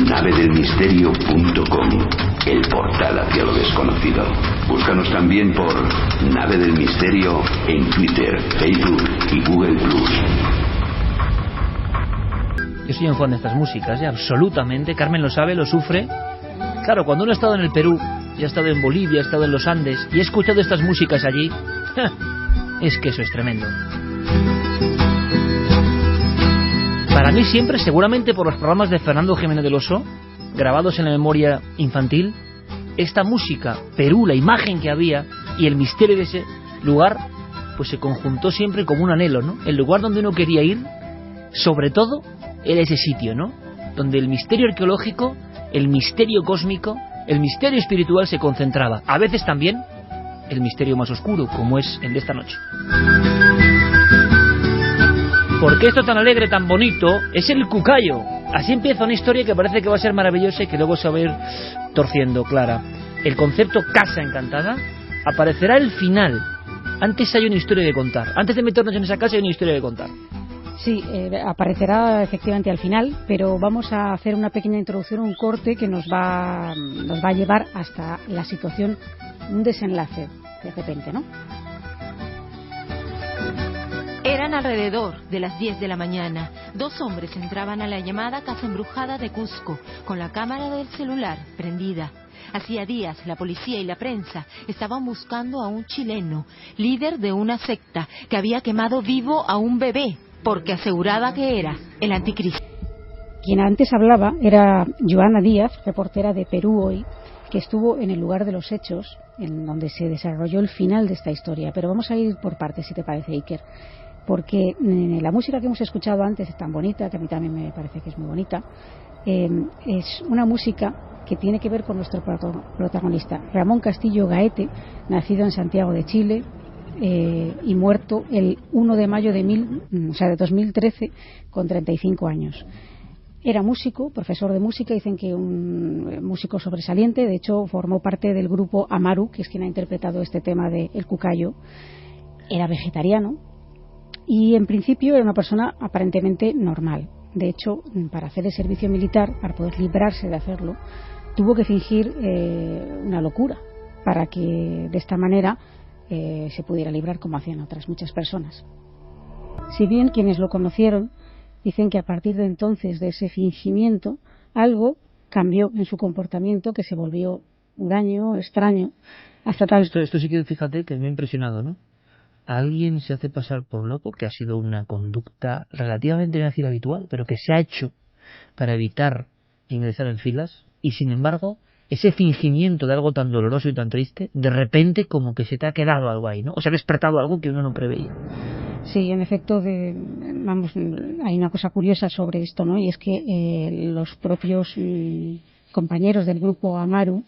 navedelmisterio.com, el portal hacia lo desconocido. Búscanos también por Nave del Misterio en Twitter, Facebook y Google+. Yo soy un fan de estas músicas, absolutamente. Carmen lo sabe, lo sufre. Claro, cuando uno ha estado en el Perú, y ha estado en Bolivia, ha estado en los Andes, y ha escuchado estas músicas allí, es que eso es tremendo. Para mí siempre, seguramente por los programas de Fernando Jiménez del Oso, grabados en la memoria infantil, esta música, Perú, la imagen que había y el misterio de ese lugar, pues se conjuntó siempre como un anhelo, ¿no? El lugar donde uno quería ir, sobre todo, era ese sitio, ¿no? Donde el misterio arqueológico, el misterio cósmico, el misterio espiritual se concentraba. A veces también el misterio más oscuro, como es el de esta noche. Porque esto tan alegre, tan bonito, es el cucayo. Así empieza una historia que parece que va a ser maravillosa y que luego se va a ir torciendo, Clara. El concepto Casa Encantada aparecerá al final. Antes hay una historia de contar. Antes de meternos en esa casa hay una historia de contar. Sí, aparecerá efectivamente al final, pero vamos a hacer una pequeña introducción, un corte que nos va a llevar hasta la situación, un desenlace de repente, ¿no? Eran alrededor de las 10 de la mañana. Dos hombres entraban a la llamada Casa Embrujada de Cusco, con la cámara del celular prendida. Hacía días la policía y la prensa estaban buscando a un chileno, líder de una secta, que había quemado vivo a un bebé, porque aseguraba que era el anticristo. Quien antes hablaba era Joana Díaz, reportera de Perú Hoy, que estuvo en el lugar de los hechos, en donde se desarrolló el final de esta historia. Pero vamos a ir por partes, si te parece, Iker. Porque la música que hemos escuchado antes es tan bonita, que a mí también me parece que es muy bonita, es una música que tiene que ver con nuestro protagonista, Ramón Castillo Gaete, nacido en Santiago de Chile y muerto el 1 de mayo de 2013 con 35 años. Era músico, profesor de música, dicen que un músico sobresaliente. De hecho formó parte del grupo Amaru, que es quien ha interpretado este tema de El Cucayo. Era vegetariano y en principio era una persona aparentemente normal. De hecho, para hacer el servicio militar, para poder librarse de hacerlo, tuvo que fingir una locura para que de esta manera se pudiera librar, como hacían otras muchas personas. Si bien quienes lo conocieron dicen que a partir de entonces, de ese fingimiento, algo cambió en su comportamiento, que se volvió huraño, extraño, hasta tal... Esto sí que, fíjate, que me ha impresionado, ¿no? Alguien se hace pasar por loco, que ha sido una conducta relativamente, voy a decir, habitual, pero que se ha hecho para evitar ingresar en filas, y sin embargo, ese fingimiento de algo tan doloroso y tan triste, de repente como que se te ha quedado algo ahí, ¿no? O se ha despertado algo que uno no preveía. Sí, en efecto, hay una cosa curiosa sobre esto, ¿no? Y es que los propios compañeros del grupo Amaru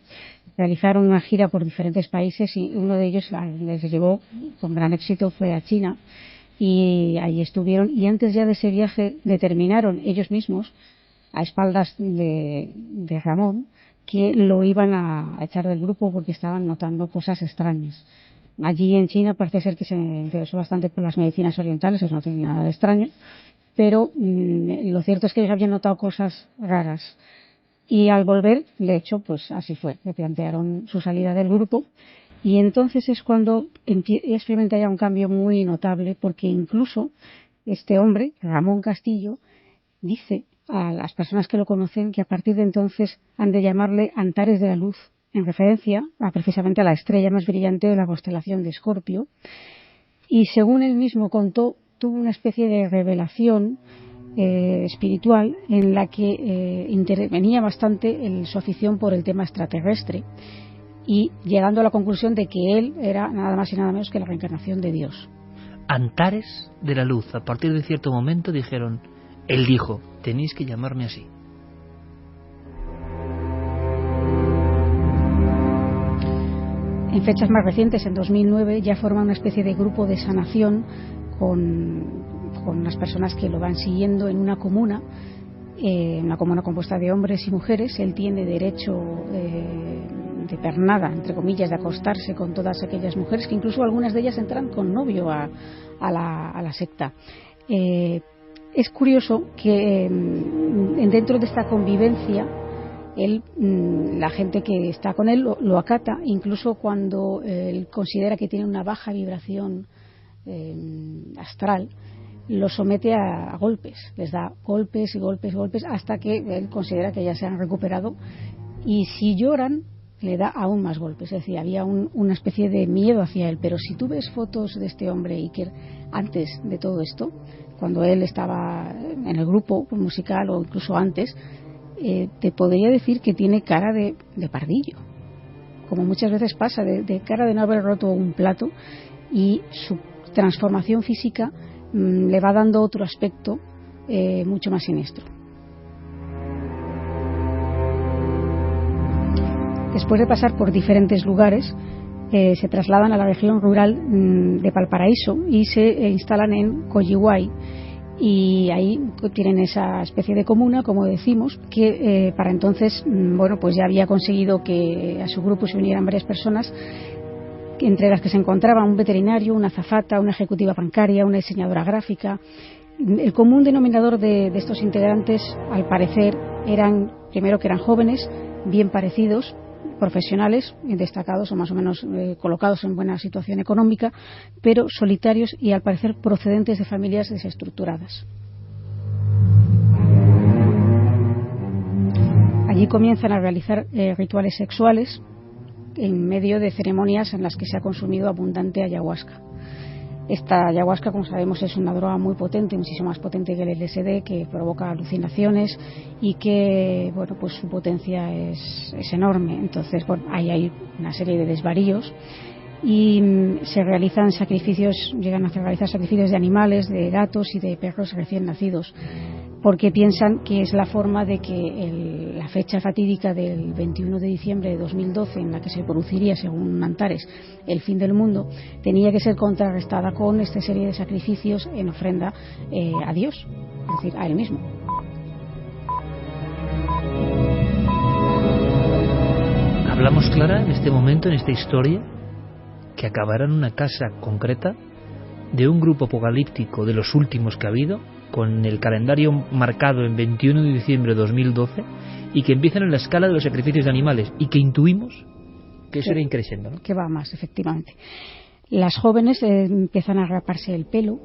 realizaron una gira por diferentes países y uno de ellos les llevó con gran éxito, fue a China, y ahí estuvieron, y antes ya de ese viaje determinaron ellos mismos a espaldas de Ramón, que lo iban a echar del grupo porque estaban notando cosas extrañas. Allí en China parece ser que se interesó bastante por las medicinas orientales, eso no tiene nada de extraño, pero lo cierto es que ellos habían notado cosas raras. Y al volver, de hecho, pues así fue, le plantearon su salida del grupo, y entonces es cuando experimenta ya un cambio muy notable, porque incluso este hombre, Ramón Castillo, dice a las personas que lo conocen que a partir de entonces han de llamarle Antares de la Luz, en referencia precisamente a la estrella más brillante de la constelación de Escorpio. Y según él mismo contó, tuvo una especie de revelación espiritual en la que intervenía bastante su afición por el tema extraterrestre, y llegando a la conclusión de que él era nada más y nada menos que la reencarnación de Dios. Antares de la Luz. A partir de cierto momento él dijo, tenéis que llamarme así. En fechas más recientes, en 2009, ya forma una especie de grupo de sanación con las personas que lo van siguiendo en una comuna compuesta de hombres y mujeres. Él tiene derecho de pernada, entre comillas, de acostarse con todas aquellas mujeres, que incluso algunas de ellas entran con novio a la secta. Es curioso que dentro de esta convivencia la gente que está con él lo acata, incluso cuando él considera que tiene una baja vibración astral, lo somete a golpes, les da golpes y golpes y golpes hasta que él considera que ya se han recuperado, y si lloran le da aún más golpes. Es decir, había una especie de miedo hacia él. Pero si tú ves fotos de este hombre, Iker, antes de todo esto, cuando él estaba en el grupo musical o incluso antes, te podría decir que tiene cara de pardillo, como muchas veces pasa, de cara de no haber roto un plato, y su transformación física le va dando otro aspecto mucho más siniestro. Después de pasar por diferentes lugares, se trasladan a la región rural de Valparaíso y se instalan en Coyihuay, y ahí tienen esa especie de comuna, como decimos, que para entonces pues ya había conseguido que a su grupo se unieran varias personas, entre las que se encontraba un veterinario, una azafata, una ejecutiva bancaria, una diseñadora gráfica. El común denominador de estos integrantes, al parecer, eran jóvenes, bien parecidos, profesionales, destacados o más o menos colocados en buena situación económica, pero solitarios y al parecer procedentes de familias desestructuradas. Allí comienzan a realizar rituales sexuales en medio de ceremonias en las que se ha consumido abundante ayahuasca. Esta ayahuasca, como sabemos, es una droga muy potente, muchísimo más potente que el LSD, que provoca alucinaciones y que, pues su potencia es enorme. Entonces, ahí hay una serie de desvaríos y se realizan sacrificios, llegan a realizar sacrificios de animales, de gatos y de perros recién nacidos, porque piensan que es la forma de que la fecha fatídica del 21 de diciembre de 2012, en la que se produciría, según Antares, el fin del mundo, tenía que ser contrarrestada con esta serie de sacrificios en ofrenda a Dios, es decir, a él mismo. Hablamos, Clara, en este momento, en esta historia, que acabará en una casa concreta de un grupo apocalíptico de los últimos que ha habido, con el calendario marcado en 21 de diciembre de 2012, y que empiezan en la escala de los sacrificios de animales, y que intuimos que eso era increciendo, ¿no? Que va más, efectivamente. Las jóvenes empiezan a raparse el pelo.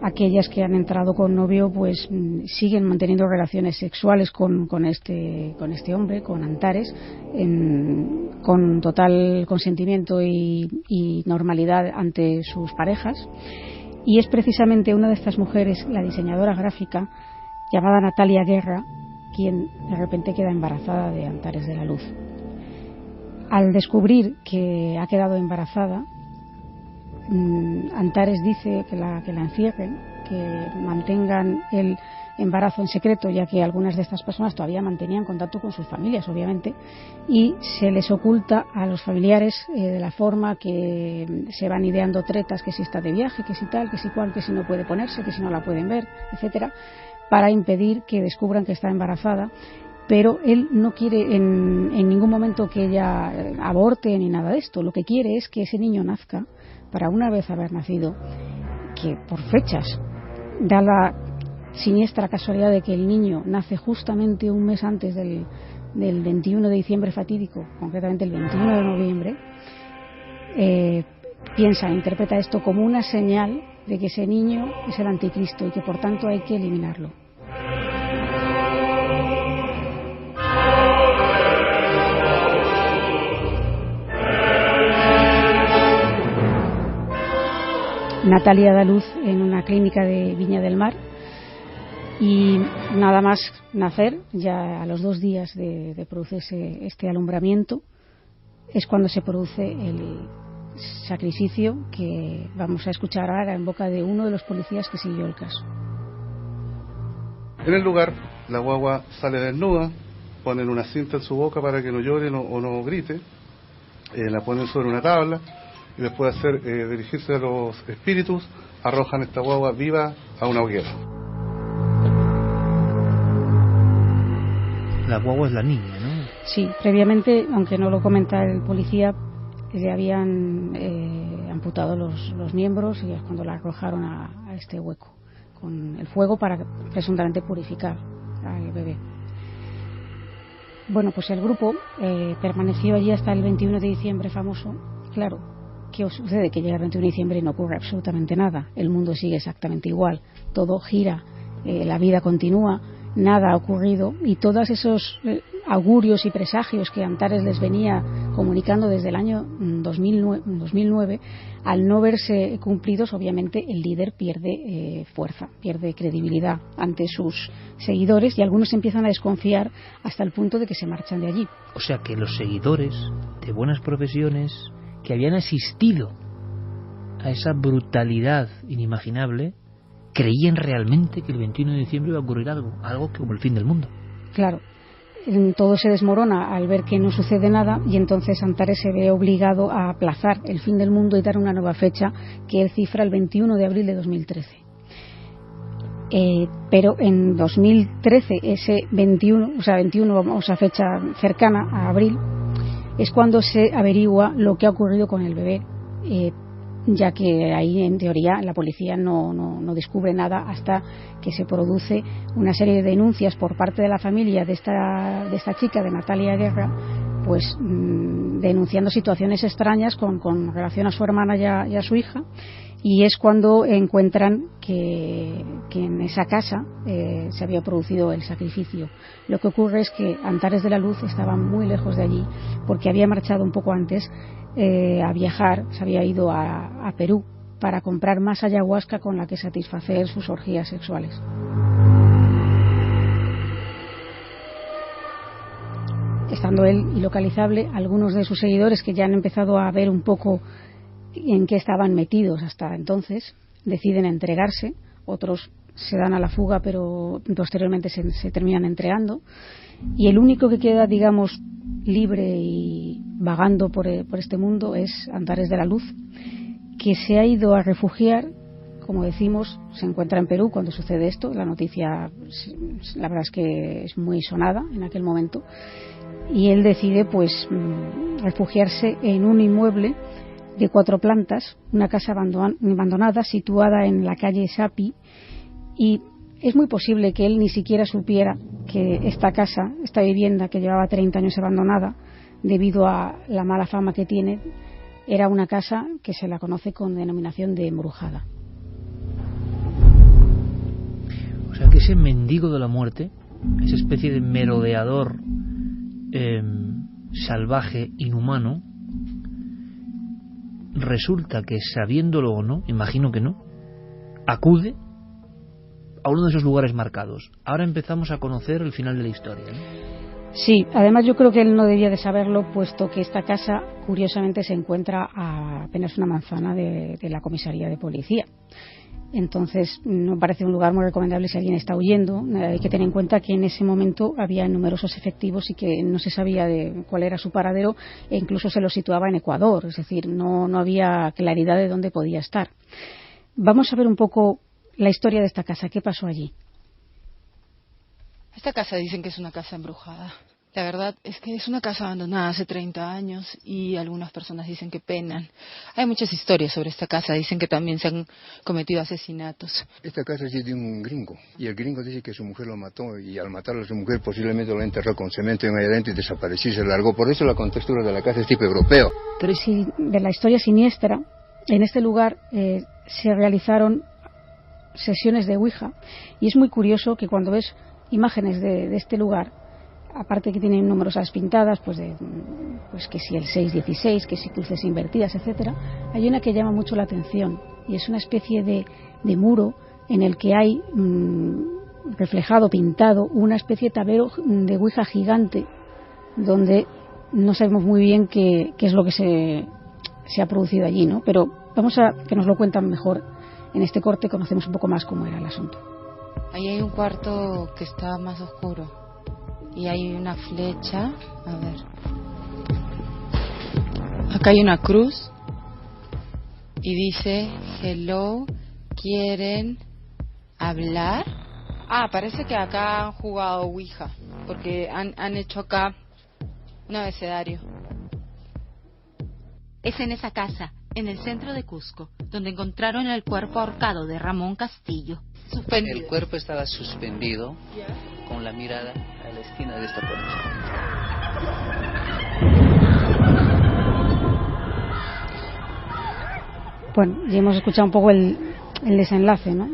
Aquellas que han entrado con novio pues siguen manteniendo relaciones sexuales con este hombre, con Antares, con total consentimiento y normalidad ante sus parejas. Y es precisamente una de estas mujeres, la diseñadora gráfica llamada Natalia Guerra, quien de repente queda embarazada de Antares de la Luz. Al descubrir que ha quedado embarazada, Antares dice que la encierren, que mantengan el embarazo en secreto, ya que algunas de estas personas todavía mantenían contacto con sus familias, obviamente, y se les oculta a los familiares de la forma que se van ideando tretas, que si está de viaje, que si tal, que si cual, que si no puede ponerse, que si no la pueden ver, etcétera, para impedir que descubran que está embarazada, pero él no quiere en ningún momento que ella aborte ni nada de esto. Lo que quiere es que ese niño nazca, para una vez haber nacido, que por fechas da la siniestra casualidad de que el niño nace justamente un mes antes del 21 de diciembre fatídico, concretamente el 21 de noviembre, interpreta esto como una señal de que ese niño es el anticristo y que por tanto hay que eliminarlo. Natalia da luz en una clínica de Viña del Mar y nada más nacer, ya a los 2 días de producirse este alumbramiento, es cuando se produce el sacrificio que vamos a escuchar ahora en boca de uno de los policías que siguió el caso. En el lugar, la guagua sale desnuda, ponen una cinta en su boca para que no llore o no grite, la ponen sobre una tabla y después de dirigirse a los espíritus, arrojan esta guagua viva a una hoguera. La guagua es la niña, ¿no? Sí, previamente, aunque no lo comenta el policía, le habían amputado los miembros y es cuando la arrojaron a este hueco con el fuego para presuntamente purificar al bebé. Bueno, pues el grupo permaneció allí hasta el 21 de diciembre famoso. Claro, ¿qué os sucede? Que llega el 21 de diciembre y no ocurre absolutamente nada. El mundo sigue exactamente igual. Todo gira, la vida continúa, nada ha ocurrido y todos esos augurios y presagios que Antares les venía comunicando desde el año 2009, al no verse cumplidos, obviamente el líder pierde fuerza, pierde credibilidad ante sus seguidores y algunos empiezan a desconfiar hasta el punto de que se marchan de allí. O sea que los seguidores de buenas profesiones que habían asistido a esa brutalidad inimaginable creían realmente que el 21 de diciembre iba a ocurrir algo como el fin del mundo. Claro, todo se desmorona al ver que no sucede nada y entonces Antares se ve obligado a aplazar el fin del mundo y dar una nueva fecha que él cifra el 21 de abril de 2013. Pero en 2013, ese 21, fecha cercana a abril, es cuando se averigua lo que ha ocurrido con el bebé, ya que ahí en teoría la policía no descubre nada hasta que se produce una serie de denuncias por parte de la familia de esta chica, de Natalia Guerra, pues denunciando situaciones extrañas con relación a su hermana y a su hija, y es cuando encuentran que en esa casa se había producido el sacrificio. Lo que ocurre es que Antares de la Luz estaba muy lejos de allí porque había marchado un poco antes a viajar, se había ido a Perú para comprar más ayahuasca con la que satisfacer sus orgías sexuales. Estando él ilocalizable, algunos de sus seguidores, que ya han empezado a ver un poco en qué estaban metidos hasta entonces, deciden entregarse. Otros se dan a la fuga, pero posteriormente se terminan entregando. Y el único que queda, digamos, libre y vagando por este mundo es Antares de la Luz, que se ha ido a refugiar, como decimos, se encuentra en Perú cuando sucede esto. La noticia, la verdad es que es muy sonada en aquel momento, y él decide pues refugiarse en un inmueble de 4 plantas, una casa abandonada situada en la calle Sapi, y es muy posible que él ni siquiera supiera que esta casa, esta vivienda que llevaba 30 años abandonada debido a la mala fama que tiene, era una casa que se la conoce con denominación de embrujada. O sea que ese mendigo de la muerte, esa especie de merodeador salvaje, inhumano, resulta que, sabiéndolo o no, imagino que no, acude a uno de esos lugares marcados. Ahora empezamos a conocer el final de la historia, ¿no? Sí, además yo creo que él no debía de saberlo, puesto que esta casa curiosamente se encuentra a apenas una manzana de la comisaría de policía. Entonces no parece un lugar muy recomendable si alguien está huyendo. Hay que tener en cuenta que en ese momento había numerosos efectivos y que no se sabía de cuál era su paradero, e incluso se lo situaba en Ecuador, es decir, no había claridad de dónde podía estar. Vamos a ver un poco la historia de esta casa. ¿Qué pasó allí? Esta casa dicen que es una casa embrujada. La verdad es que es una casa abandonada hace 30 años y algunas personas dicen que penan. Hay muchas historias sobre esta casa, dicen que también se han cometido asesinatos. Esta casa es de un gringo y el gringo dice que su mujer lo mató y al matarlo a su mujer posiblemente lo enterró con cemento en ahí adentro y desapareció y se largó. Por eso la contextura de la casa es tipo europeo. Pero si de la historia siniestra, en este lugar se realizaron sesiones de Ouija y es muy curioso que cuando ves imágenes de este lugar, aparte que tienen numerosas pintadas, pues que si el 616, que si cruces invertidas, etcétera, hay una que llama mucho la atención y es una especie de muro en el que hay reflejado, pintado, una especie de tablero de Ouija gigante donde no sabemos muy bien qué es lo que se ha producido allí, ¿no? Pero vamos a que nos lo cuentan mejor en este corte, conocemos un poco más cómo era el asunto. Ahí hay un cuarto que está más oscuro. Y hay una flecha, a ver, acá hay una cruz y dice hello, ¿quieren hablar? Parece que acá han jugado Ouija porque han hecho acá un abecedario. Es en esa casa, en el centro de Cusco, donde encontraron el cuerpo ahorcado de Ramón Castillo. Suspendido. El cuerpo estaba suspendido con la mirada a la esquina de esta puerta. Bueno, ya hemos escuchado un poco el desenlace, ¿no?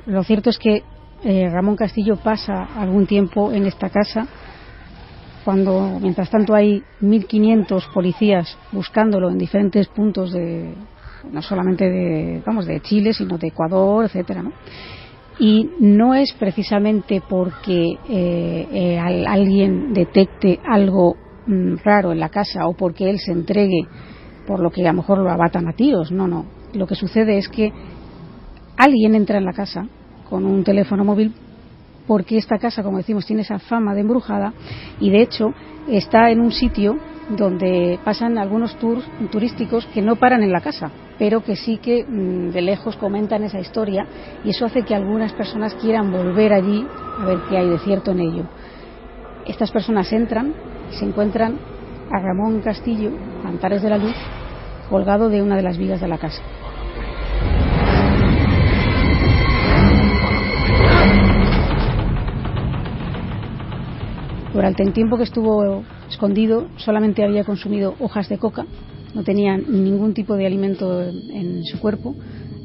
Lo cierto es que Ramón Castillo pasa algún tiempo en esta casa cuando, mientras tanto, hay 1.500 policías buscándolo en diferentes puntos no solamente de Chile, sino de Ecuador, etcétera, ¿no? Y no es precisamente porque alguien detecte algo raro en la casa o porque él se entregue, por lo que a lo mejor lo abatan a tiros, no. Lo que sucede es que alguien entra en la casa con un teléfono móvil porque esta casa, como decimos, tiene esa fama de embrujada y de hecho está en un sitio donde pasan algunos tours turísticos que no paran en la casa, pero que sí que de lejos comentan esa historia y eso hace que algunas personas quieran volver allí a ver qué hay de cierto en ello. Estas personas entran y se encuentran a Ramón Castillo, Antares de la Luz, colgado de una de las vigas de la casa. Durante el tiempo que estuvo escondido solamente había consumido hojas de coca, no tenía ningún tipo de alimento en su cuerpo.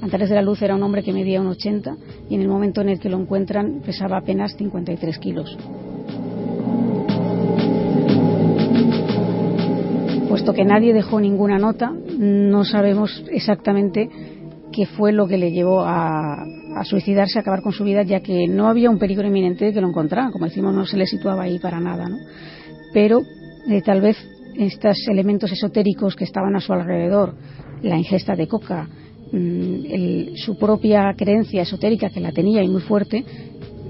Antares de la Luz era un hombre que medía 1,80 y en el momento en el que lo encuentran pesaba apenas 53 kilos. Puesto que nadie dejó ninguna nota, no sabemos exactamente qué fue lo que le llevó a suicidarse, a acabar con su vida, ya que no había un peligro inminente de que lo encontraran. Como decimos, no se le situaba ahí para nada, ¿no? Pero tal vez estos elementos esotéricos que estaban a su alrededor, la ingesta de coca, su propia creencia esotérica, que la tenía y muy fuerte,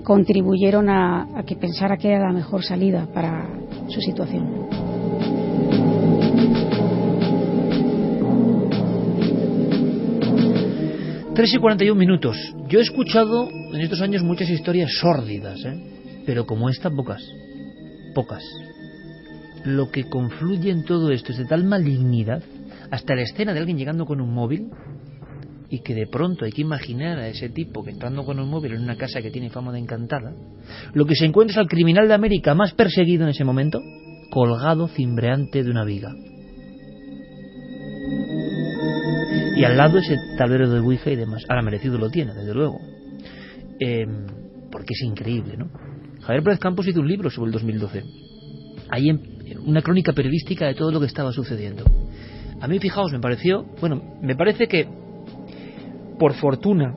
contribuyeron a que pensara que era la mejor salida para su situación. Tres y 41 minutos. Yo he escuchado en estos años muchas historias sórdidas, pero como esta, pocas. Lo que confluye en todo esto es de tal malignidad, hasta la escena de alguien llegando con un móvil, y que de pronto hay que imaginar a ese tipo que entrando con un móvil en una casa que tiene fama de encantada, lo que se encuentra es al criminal de América más perseguido en ese momento, colgado cimbreante de una viga. Y al lado ese tablero de Ouija y demás. Ahora, merecido lo tiene, desde luego. Porque es increíble, ¿no? Javier Pérez Campos hizo un libro sobre el 2012. Hay una crónica periodística de todo lo que estaba sucediendo. A mí, fijaos, me parece que, por fortuna,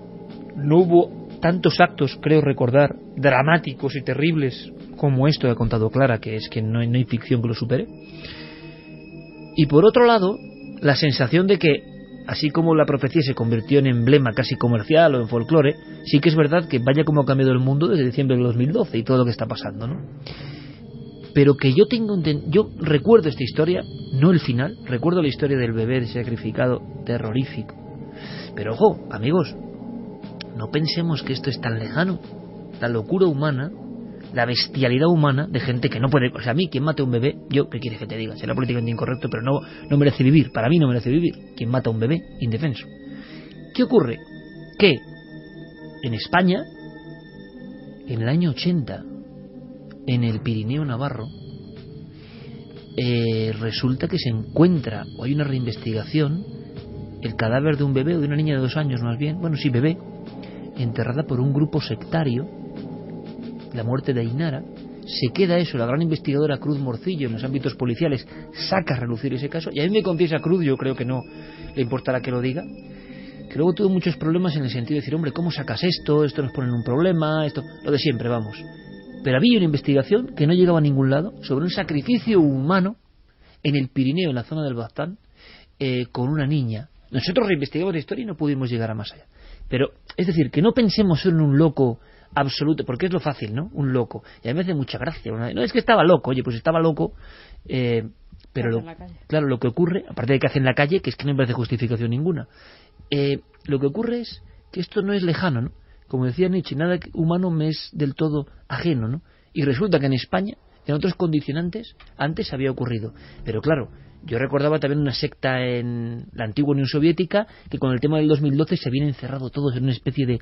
no hubo tantos actos, creo recordar, dramáticos y terribles como esto que ha contado Clara, que es que no hay ficción que lo supere. Y por otro lado, la sensación de que, así como la profecía se convirtió en emblema casi comercial o en folclore, sí que es verdad que vaya como ha cambiado el mundo desde diciembre del 2012 y todo lo que está pasando, ¿no? Pero que yo recuerdo esta historia, no el final, recuerdo la historia del bebé sacrificado, terrorífico. Pero ojo, amigos, no pensemos que esto es tan lejano. La locura humana la bestialidad humana de gente que no puede... O sea, a mí, quien mate a un bebé, yo, ¿qué quieres que te diga? Será políticamente incorrecto, pero no merece vivir. Para mí no merece vivir. Quien mata a un bebé, indefenso. ¿Qué ocurre? Que en España, en el año 80, en el Pirineo navarro, resulta que se encuentra, o hay una reinvestigación, el cadáver de un bebé, o de una niña de 2 años más bien, bueno, sí, bebé, enterrada por un grupo sectario, la muerte de Ainara. Se queda eso, la gran investigadora Cruz Morcillo en los ámbitos policiales saca a relucir ese caso, y a mí me confiesa Cruz, yo creo que no le importará que lo diga, que luego tuvo muchos problemas en el sentido de decir, hombre, ¿cómo sacas esto? Esto nos pone en un problema, esto, lo de siempre, vamos. Pero había una investigación que no llegaba a ningún lado sobre un sacrificio humano en el Pirineo, en la zona del Baztán, con una niña. Nosotros reinvestigamos la historia y no pudimos llegar a más allá. Pero, es decir, que no pensemos solo en un loco absoluto, porque es lo fácil, ¿no? Un loco. Y a mí me hace mucha gracia. No, es que estaba loco, oye, pues estaba loco, pero claro, lo que ocurre, aparte de que hace en la calle, que es que no me parece justificación ninguna, lo que ocurre es que esto no es lejano, ¿no? Como decía Nietzsche, nada humano me es del todo ajeno, ¿no? Y resulta que en España, en otros condicionantes, antes había ocurrido. Pero claro, yo recordaba también una secta en la antigua Unión Soviética que con el tema del 2012 se habían encerrado todos en una especie de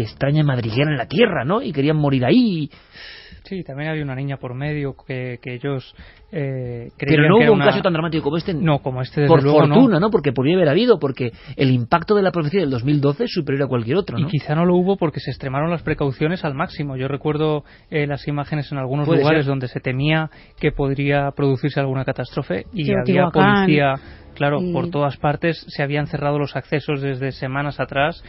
extraña madriguera en la tierra, ¿no? Y querían morir ahí. Sí, también había una niña por medio que ellos creían. Pero no que hubo un caso tan dramático como este. No, como este, desde por luego, fortuna, ¿no? Porque podría haber habido, porque el impacto de la profecía del 2012 es superior a cualquier otro, ¿no? Y quizá no lo hubo porque se extremaron las precauciones al máximo. Yo recuerdo las imágenes en algunos lugares donde se temía que podría producirse alguna catástrofe y sí, había policía. Claro, por todas partes se habían cerrado los accesos desde semanas atrás,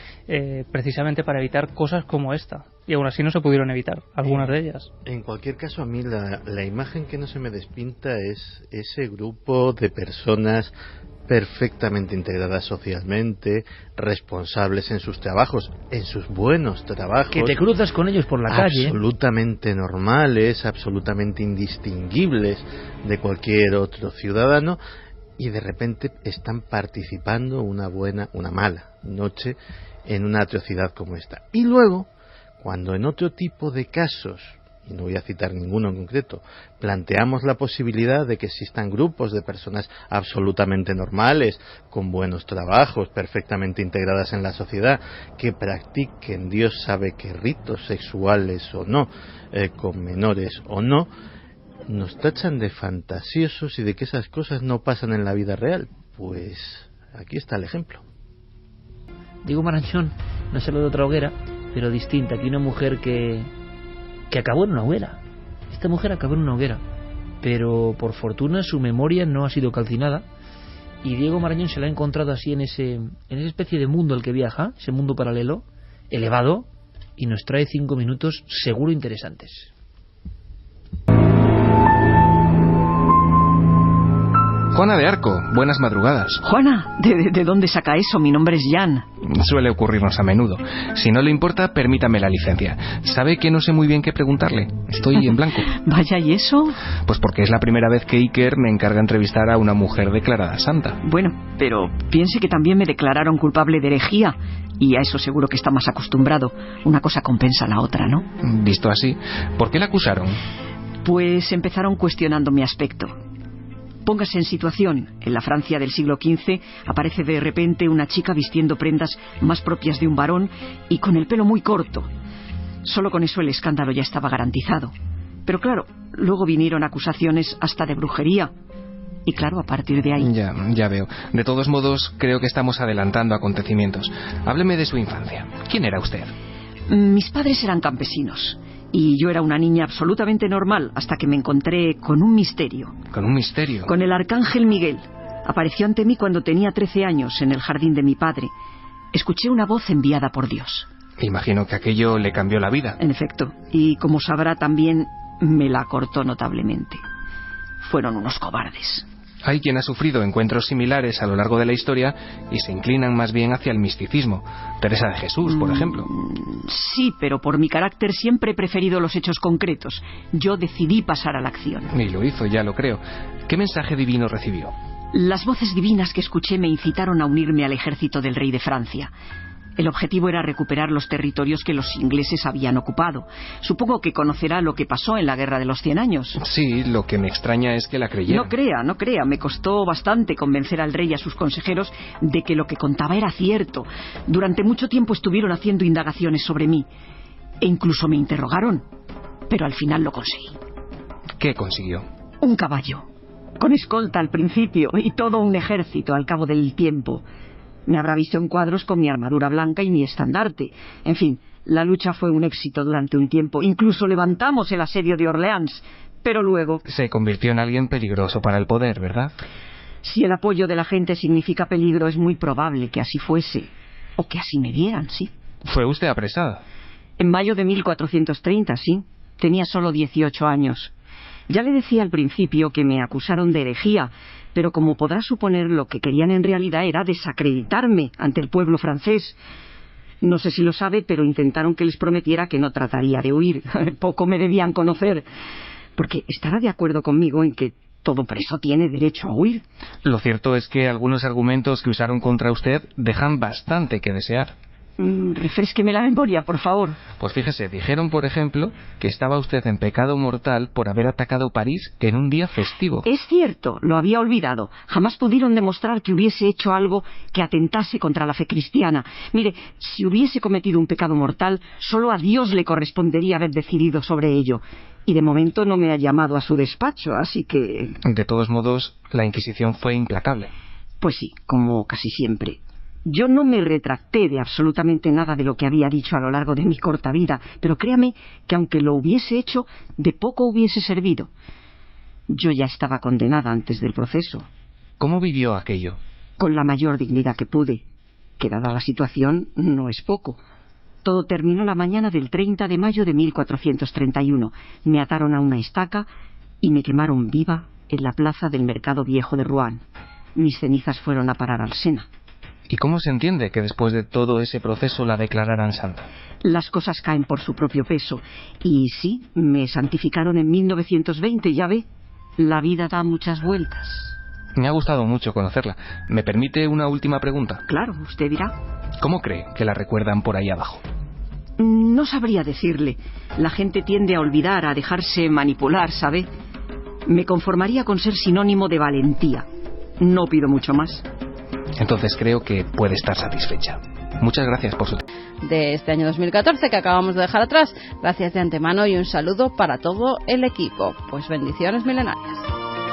precisamente para evitar cosas como esta. Y aún así no se pudieron evitar, algunas de ellas. En cualquier caso, a mí la imagen que no se me despinta es ese grupo de personas perfectamente integradas socialmente, responsables en sus trabajos, en sus buenos trabajos. Que te cruzas con ellos por la calle. Absolutamente normales, absolutamente indistinguibles de cualquier otro ciudadano. Y de repente están participando una mala noche en una atrocidad como esta. Y luego, cuando en otro tipo de casos, y no voy a citar ninguno en concreto, planteamos la posibilidad de que existan grupos de personas absolutamente normales, con buenos trabajos, perfectamente integradas en la sociedad, que practiquen Dios sabe qué ritos sexuales o no, con menores o no, nos tachan de fantasiosos y de que esas cosas no pasan en la vida real. Pues aquí está el ejemplo. Diego Marañón no se habla de otra hoguera, pero distinta, que una mujer que acabó en una hoguera. Esta mujer acabó en una hoguera, pero por fortuna su memoria no ha sido calcinada y Diego Marañón se la ha encontrado así en esa especie de mundo al que viaja, ese mundo paralelo, elevado, y nos trae 5 minutos seguro interesantes. Juana de Arco, buenas madrugadas. Juana, ¿de dónde saca eso? Mi nombre es Jan. Suele ocurrirnos a menudo. Si no le importa, permítame la licencia. ¿Sabe que no sé muy bien qué preguntarle? Estoy en blanco. Vaya, ¿y eso? Pues porque es la primera vez que Iker me encarga entrevistar a una mujer declarada santa. Bueno, pero piense que también me declararon culpable de herejía. Y a eso seguro que está más acostumbrado. Una cosa compensa a la otra, ¿no? Visto así, ¿por qué la acusaron? Pues empezaron cuestionando mi aspecto. Póngase en situación. En la Francia del siglo XV aparece de repente una chica vistiendo prendas más propias de un varón y con el pelo muy corto. Solo con eso el escándalo ya estaba garantizado. Pero claro, luego vinieron acusaciones hasta de brujería. Y claro, a partir de ahí... Ya veo. De todos modos, creo que estamos adelantando acontecimientos. Hábleme de su infancia. ¿Quién era usted? Mis padres eran campesinos. Y yo era una niña absolutamente normal hasta que me encontré con un misterio. ¿Con un misterio? Con el arcángel Miguel. Apareció ante mí cuando tenía 13 años en el jardín de mi padre. Escuché una voz enviada por Dios. Imagino que aquello le cambió la vida. En efecto. Y como sabrá también, me la cortó notablemente. Fueron unos cobardes. Hay quien ha sufrido encuentros similares a lo largo de la historia y se inclinan más bien hacia el misticismo. Teresa de Jesús, por ejemplo. Sí, pero por mi carácter siempre he preferido los hechos concretos. Yo decidí pasar a la acción. Y lo hizo, ya lo creo. ¿Qué mensaje divino recibió? Las voces divinas que escuché me incitaron a unirme al ejército del rey de Francia. El objetivo era recuperar los territorios que los ingleses habían ocupado. Supongo que conocerá lo que pasó en la Guerra de los 100 años. Sí, lo que me extraña es que la creyera. No crea. Me costó bastante convencer al rey y a sus consejeros de que lo que contaba era cierto. Durante mucho tiempo estuvieron haciendo indagaciones sobre mí. E incluso me interrogaron. Pero al final lo conseguí. ¿Qué consiguió? Un caballo. Con escolta al principio y todo un ejército al cabo del tiempo. Me habrá visto en cuadros con mi armadura blanca y mi estandarte. En fin, la lucha fue un éxito durante un tiempo. Incluso levantamos el asedio de Orleans. Pero luego... Se convirtió en alguien peligroso para el poder, ¿verdad? Si el apoyo de la gente significa peligro, es muy probable que así fuese. O que así me vieran, sí. ¿Fue usted apresada? En mayo de 1430, sí. Tenía solo 18 años. Ya le decía al principio que me acusaron de herejía, pero como podrá suponer, lo que querían en realidad era desacreditarme ante el pueblo francés. No sé si lo sabe, pero intentaron que les prometiera que no trataría de huir. Poco me debían conocer, porque estará de acuerdo conmigo en que todo preso tiene derecho a huir. Lo cierto es que algunos argumentos que usaron contra usted dejan bastante que desear. Refrésqueme la memoria, por favor. Pues fíjese, dijeron, por ejemplo, que estaba usted en pecado mortal por haber atacado París en un día festivo. Es cierto, lo había olvidado. Jamás pudieron demostrar que hubiese hecho algo que atentase contra la fe cristiana. Mire, si hubiese cometido un pecado mortal, solo a Dios le correspondería haber decidido sobre ello. Y de momento no me ha llamado a su despacho, así que... De todos modos, la Inquisición fue implacable. Pues sí, como casi siempre. Yo no me retracté de absolutamente nada de lo que había dicho a lo largo de mi corta vida, pero créame que aunque lo hubiese hecho, de poco hubiese servido. Yo ya estaba condenada antes del proceso. ¿Cómo vivió aquello? Con la mayor dignidad que pude, que dada la situación no es poco. Todo terminó la mañana del 30 de mayo de 1431. Me ataron a una estaca y me quemaron viva en la plaza del Mercado Viejo de Rouen. Mis cenizas fueron a parar al Sena. ¿Y cómo se entiende que después de todo ese proceso la declararan santa? Las cosas caen por su propio peso. Y sí, me santificaron en 1920, ya ve. La vida da muchas vueltas. Me ha gustado mucho conocerla. ¿Me permite una última pregunta? Claro, usted dirá. ¿Cómo cree que la recuerdan por ahí abajo? No sabría decirle. La gente tiende a olvidar, a dejarse manipular, ¿sabe? Me conformaría con ser sinónimo de valentía. No pido mucho más. Entonces creo que puede estar satisfecha. Muchas gracias por su tiempo. De este año 2014 que acabamos de dejar atrás. Gracias de antemano y un saludo para todo el equipo. Pues bendiciones milenarias.